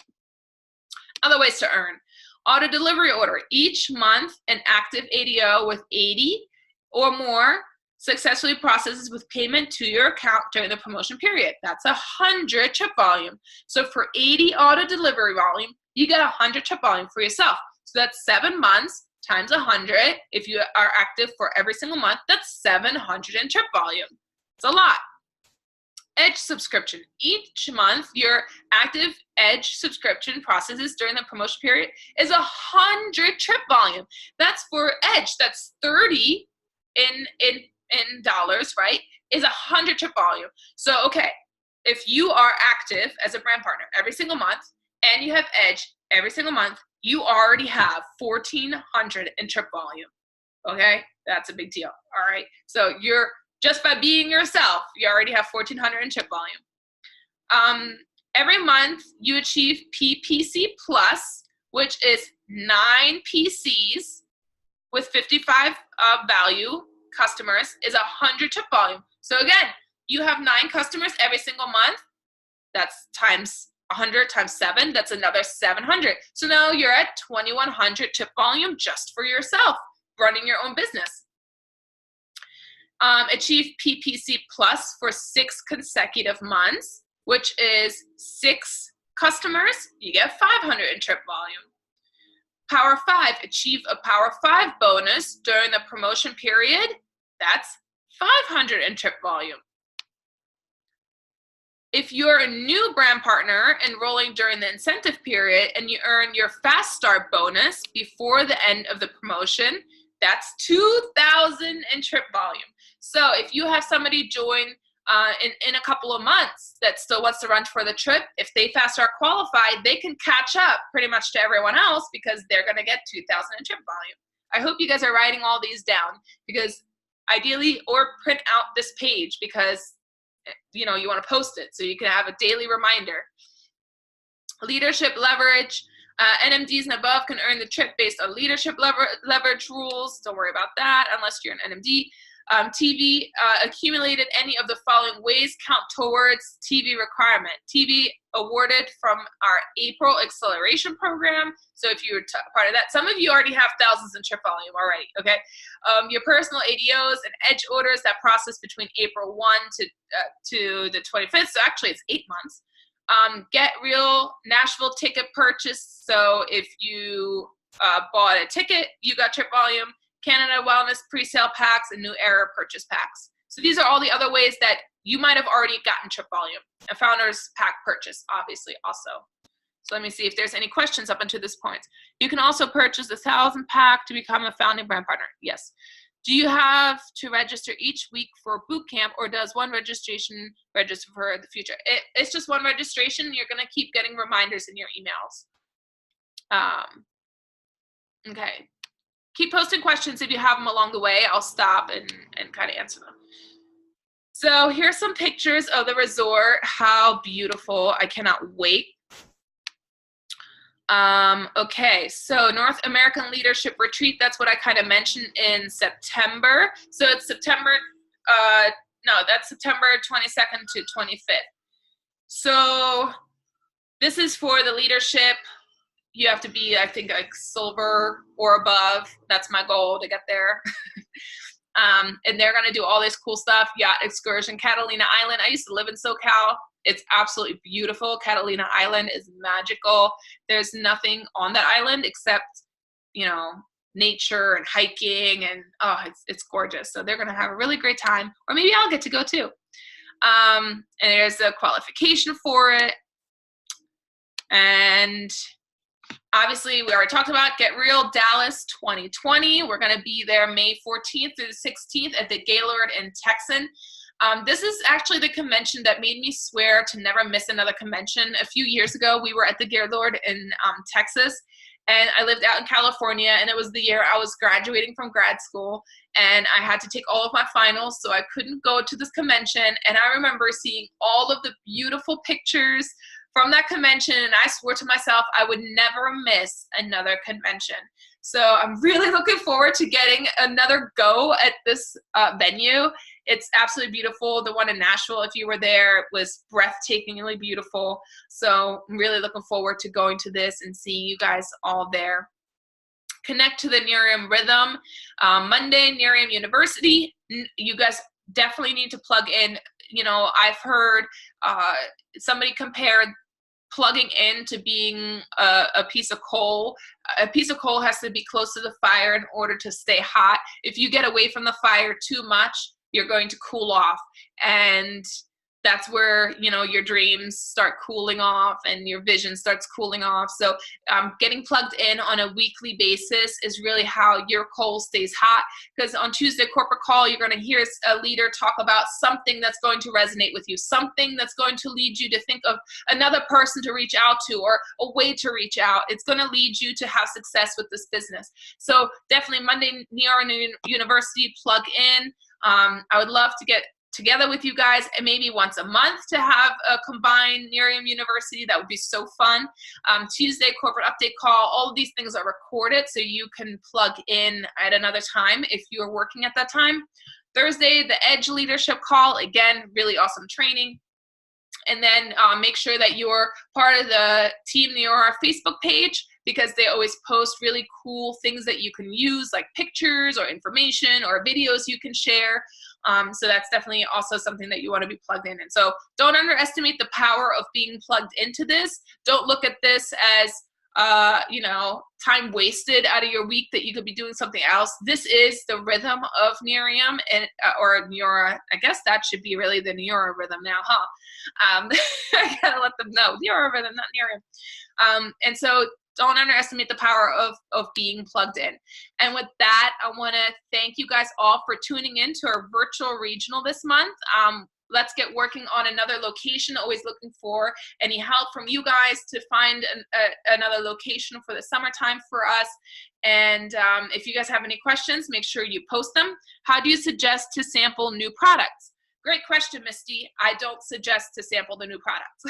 Other ways to earn. Auto delivery order. Each month, an active ADO with 80 or more successfully processes with payment to your account during the promotion period. That's 100 trip volume. So for 80 auto delivery volume, you get 100 trip volume for yourself. So that's 7 months times 100. If you are active for every single month, that's 700 in trip volume. It's a lot. Edge subscription. Each month, your active Edge subscription processes during the promotion period is 100 trip volume. That's for Edge. That's 30 in dollars, right? Is 100 trip volume. So, okay, if you are active as a brand partner every single month and you have Edge every single month, you already have 1,400 in trip volume. Okay, that's a big deal. All right, so you're just by being yourself, you already have 1,400 in trip volume. Every month you achieve PPC Plus, which is 9 PCs with 55 value customers, is 100 trip volume. So again, you have 9 customers every single month. That's times 100 times 7. That's another 700. So now you're at 2,100 trip volume just for yourself, running your own business. Achieve PPC Plus for 6 consecutive months, which is 6 customers, you get 500 in trip volume. Power 5, achieve a Power 5 bonus during the promotion period, that's 500 in trip volume. If you're a new brand partner enrolling during the incentive period and you earn your Fast Start bonus before the end of the promotion, that's 2,000 in trip volume. So if you have somebody join in a couple of months that still wants to run for the trip, if they Fast Start qualified, they can catch up pretty much to everyone else because they're going to get 2,000 in trip volume. I hope you guys are writing all these down, because ideally, or print out this page, because you know you want to post it so you can have a daily reminder. Leadership leverage. NMDs and above can earn the trip based on leadership leverage rules. Don't worry about that unless you're an NMD. TV accumulated any of the following ways count towards TV requirement. TV awarded from our April acceleration program. So if you're part of that, some of you already have thousands in trip volume already, okay? Your personal ADOs and Edge orders that process between April 1 to the 25th. So actually it's 8 months. Get real Nashville ticket purchase. So if you bought a ticket, you got trip volume. Canada Wellness pre-sale packs and New Era purchase packs. So these are all the other ways that you might have already gotten trip volume. A Founders Pack purchase, obviously, also. So let me see if there's any questions up until this point. You can also purchase the 1,000 pack to become a founding brand partner. Yes. Do you have to register each week for boot camp, or does one registration register for the future? It's just one registration. You're going to keep getting reminders in your emails. Okay. Keep posting questions if you have them along the way. I'll stop and kind of answer them. So here's some pictures of the resort. How beautiful. I cannot wait. Okay, so North American Leadership Retreat, that's what I kind of mentioned in September. So it's September, that's September 22nd to 25th. So this is for the leadership. You have to be, I think, like silver or above. That's my goal to get there. And they're going to do all this cool stuff. Yacht excursion, Catalina Island. I used to live in SoCal. It's absolutely beautiful. Catalina Island is magical. There's nothing on that island except, you know, nature and hiking, and it's gorgeous. So they're gonna have a really great time, or maybe I'll get to go too. And there's a qualification for it, and obviously we already talked about Get Real Dallas 2020. We're gonna be there May 14th through the 16th at the Gaylord in Texan. This is actually the convention that made me swear to never miss another convention. A few years ago, we were at the Gaylord in Texas, and I lived out in California, and it was the year I was graduating from grad school, and I had to take all of my finals, so I couldn't go to this convention. And I remember seeing all of the beautiful pictures from that convention, and I swore to myself I would never miss another convention. So I'm really looking forward to getting another go at this venue. It's absolutely beautiful. The one in Nashville, if you were there, was breathtakingly beautiful. So I'm really looking forward to going to this and seeing you guys all there. Connect to the Neorium Rhythm. Monday, Neorium University. You guys definitely need to plug in. You know, I've heard somebody compare plugging in to being a piece of coal. A piece of coal has to be close to the fire in order to stay hot. If you get away from the fire too much, you're going to cool off. And that's where, you know, your dreams start cooling off and your vision starts cooling off. So getting plugged in on a weekly basis is really how your coal stays hot. Because on Tuesday Corporate Call, you're going to hear a leader talk about something that's going to resonate with you, something that's going to lead you to think of another person to reach out to, or a way to reach out. It's going to lead you to have success with this business. So definitely Monday, Neora University, plug in. I would love to get together with you guys, and maybe once a month to have a combined Neorium University. That would be so fun. Tuesday corporate update call. All of these things are recorded, so you can plug in at another time if you are working at that time. Thursday, the Edge leadership call. Again, really awesome training. And then make sure that you're part of the Team Neora Facebook page, because they always post really cool things that you can use, like pictures or information or videos you can share. So that's definitely also something that you want to be plugged in. And so don't underestimate the power of being plugged into this. Don't look at this as you know, time wasted out of your week that you could be doing something else. This is the rhythm of Neorium, and or Neora. I guess that should be really the Neora rhythm now, huh? I gotta let them know, Neora rhythm, not Neorium. And so don't underestimate the power of being plugged in. And with that, I want to thank you guys all for tuning in to our virtual regional this month. Let's get working on another location. Always looking for any help from you guys to find another location for the summertime for us. And if you guys have any questions, make sure you post them. How do you suggest to sample new products? Great question, Misty. I don't suggest to sample the new products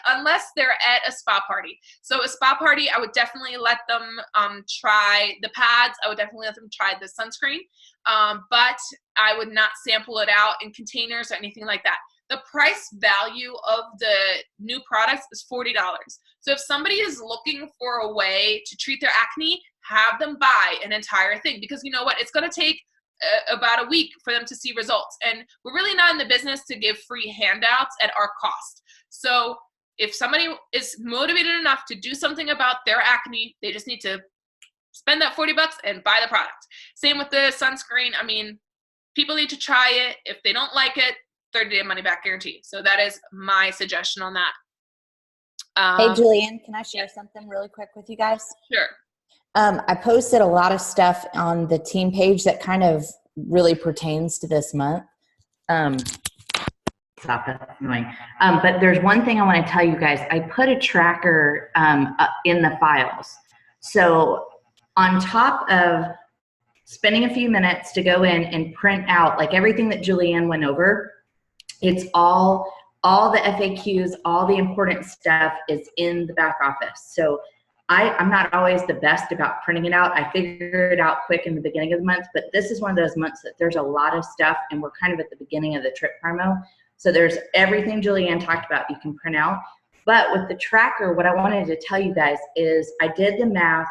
unless they're at a spa party. So a spa party, I would definitely let them try the pads. I would definitely let them try the sunscreen, but I would not sample it out in containers or anything like that. The price value of the new products is $40. So if somebody is looking for a way to treat their acne, have them buy an entire thing, because you know what? It's going to take about a week for them to see results. And we're really not in the business to give free handouts at our cost. So if somebody is motivated enough to do something about their acne, they just need to spend that $40 and buy the product. Same with the sunscreen. I mean, people need to try it. If they don't like it, 30-day money back guarantee. So that is my suggestion on that. Hey, Julian, can I share something really quick with you guys? Sure. I posted a lot of stuff on the team page that kind of really pertains to this month. Stop, that's annoying. But there's one thing I want to tell you guys. I put a tracker in the files. So on top of spending a few minutes to go in and print out like everything that Julianne went over, it's all the FAQs, all the important stuff is in the back office. So I'm not always the best about printing it out. I figure it out quick in the beginning of the month, but this is one of those months that there's a lot of stuff, and we're kind of at the beginning of the trip promo. So there's everything Julianne talked about you can print out. But with the tracker, what I wanted to tell you guys is I did the math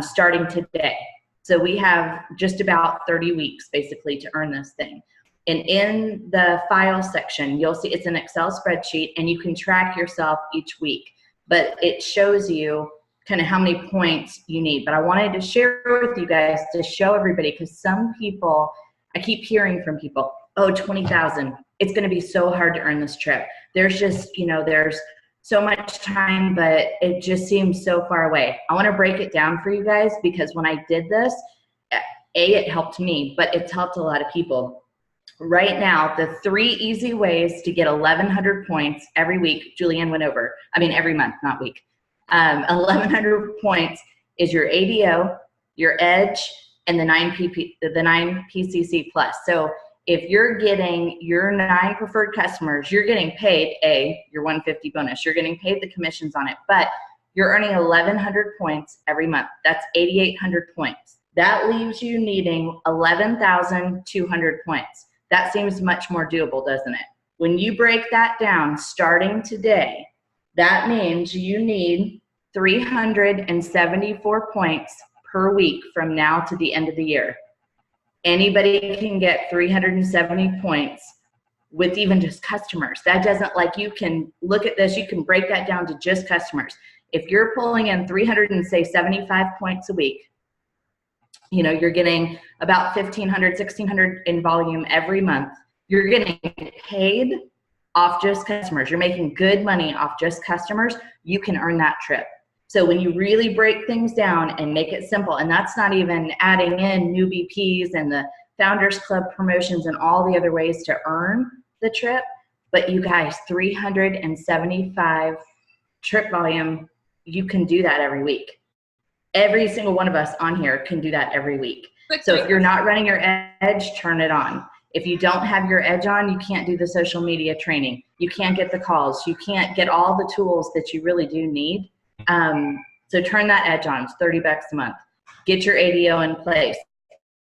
starting today. So we have just about 30 weeks basically to earn this thing. And in the file section, you'll see it's an Excel spreadsheet, and you can track yourself each week. But it shows you kind of how many points you need. But I wanted to share with you guys to show everybody, because some people, I keep hearing from people, oh, 20,000, it's going to be so hard to earn this trip. There's just, you know, there's so much time, but it just seems so far away. I want to break it down for you guys, because when I did this, it helped me, but it's helped a lot of people. Right now, the 3 easy ways to get 1,100 points every week, Julianne went over, I mean every month, not week. 1,100 points is your ADO, your Edge, and the 9 PCC plus. So if you're getting your 9 preferred customers, you're getting paid your 150 bonus. You're getting paid the commissions on it, but you're earning 1,100 points every month. That's 8,800 points. That leaves you needing 11,200 points. That seems much more doable, doesn't it? When you break that down, starting today, that means you need 374 points per week from now to the end of the year. Anybody can get 370 points with even just customers. That doesn't, like, you can look at this, you can break that down to just customers. If you're pulling in 375 points a week, you know, you're getting about 1,500, 1,600 in volume every month. You're getting paid off just customers. You're making good money off just customers. You can earn that trip. So when you really break things down and make it simple, and that's not even adding in new BPs and the Founders Club promotions and all the other ways to earn the trip, but you guys, 375 trip volume, you can do that every week. Every single one of us on here can do that every week. So if you're not running your Edge, turn it on. If you don't have your Edge on, you can't do the social media training. You can't get the calls. You can't get all the tools that you really do need. So turn that Edge on. It's $30 a month. Get your ADO in place.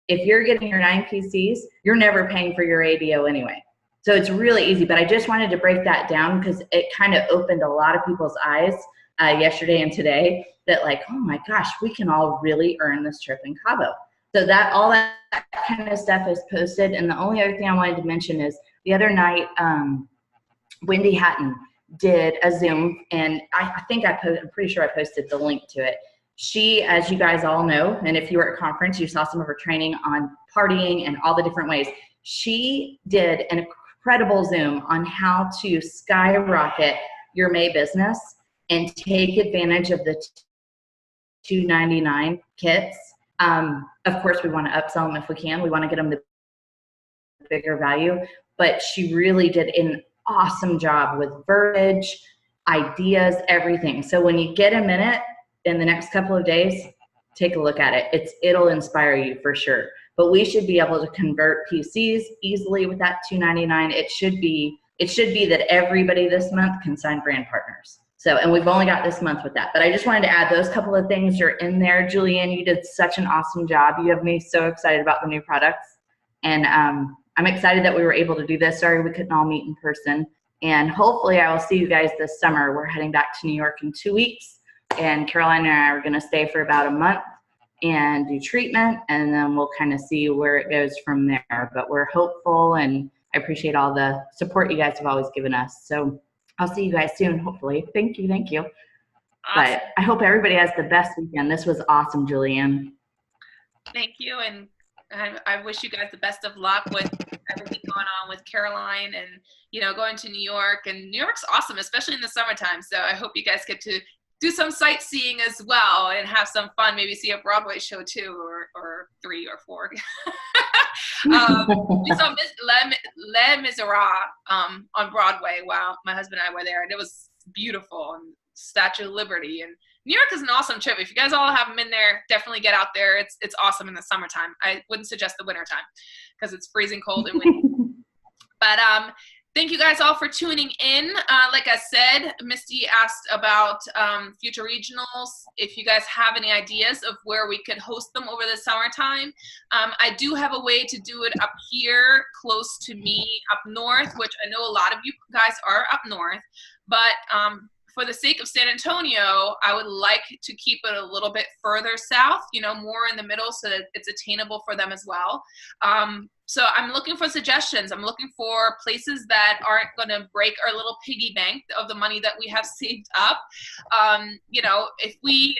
If you're getting your 9 PCs, you're never paying for your ADO anyway. So it's really easy, but I just wanted to break that down because it kind of opened a lot of people's eyes yesterday and today that, like, oh my gosh, we can all really earn this trip in Cabo. So that all that kind of stuff is posted. And the only other thing I wanted to mention is the other night, Wendy Hatton did a Zoom, and I think I'm pretty sure I posted the link to it. She, as you guys all know, and if you were at conference, you saw some of her training on partying and all the different ways. She did an incredible Zoom on how to skyrocket your May business and take advantage of the $299 kits. Of course, we want to upsell them if we can. We want to get them the bigger value, but she really did an awesome job with verbiage, ideas, everything. So when you get a minute in the next couple of days, take a look at it. It'll inspire you for sure. But we should be able to convert PCs easily with that $299. It should be that everybody this month can sign brand partners. So, and we've only got this month with that. But I just wanted to add those couple of things are in there. Julianne, you did such an awesome job. You have me so excited about the new products. And I'm excited that we were able to do this. Sorry we couldn't all meet in person. And hopefully I will see you guys this summer. We're heading back to New York in 2 weeks. And Caroline and I are going to stay for about a month and do treatment. And then we'll kind of see where it goes from there. But we're hopeful, and I appreciate all the support you guys have always given us. So I'll see you guys soon, hopefully. Thank you. Awesome. But I hope everybody has the best weekend. This was awesome, Julianne. Thank you, and I wish you guys the best of luck with everything going on with Caroline and, you know, going to New York. And New York's awesome, especially in the summertime. So I hope you guys get to do some sightseeing as well and have some fun. Maybe see a Broadway show too, or 3 or 4. We saw Les Miserables on Broadway while my husband and I were there, and it was beautiful, and Statue of Liberty. And New York is an awesome trip. If you guys all haven't been there, definitely get out there. It's awesome in the summertime. I wouldn't suggest the wintertime because it's freezing cold and windy. But thank you guys all for tuning in. Like I said, Misty asked about future regionals. If you guys have any ideas of where we could host them over the summertime, I do have a way to do it up here close to me up north, which I know a lot of you guys are up north. But for the sake of San Antonio, I would like to keep it a little bit further south, you know, more in the middle so that it's attainable for them as well. So I'm looking for suggestions. I'm looking for places that aren't going to break our little piggy bank of the money that we have saved up. You know, if we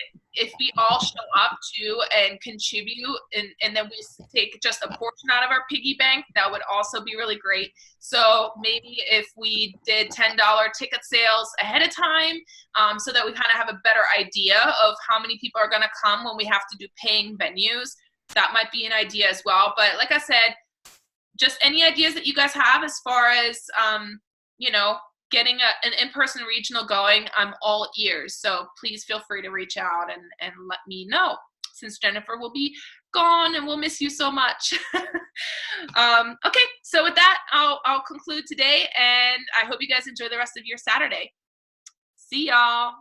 all show up too and contribute, and then we take just a portion out of our piggy bank, that would also be really great. So maybe if we did $10 ticket sales ahead of time, so that we kind of have a better idea of how many people are going to come when we have to do paying venues, that might be an idea as well. But like I said, just any ideas that you guys have as far as, you know, getting an in-person regional going, I'm all ears. So please feel free to reach out and let me know, since Jennifer will be gone and we'll miss you so much. Okay, so with that, I'll conclude today, and I hope you guys enjoy the rest of your Saturday. See y'all.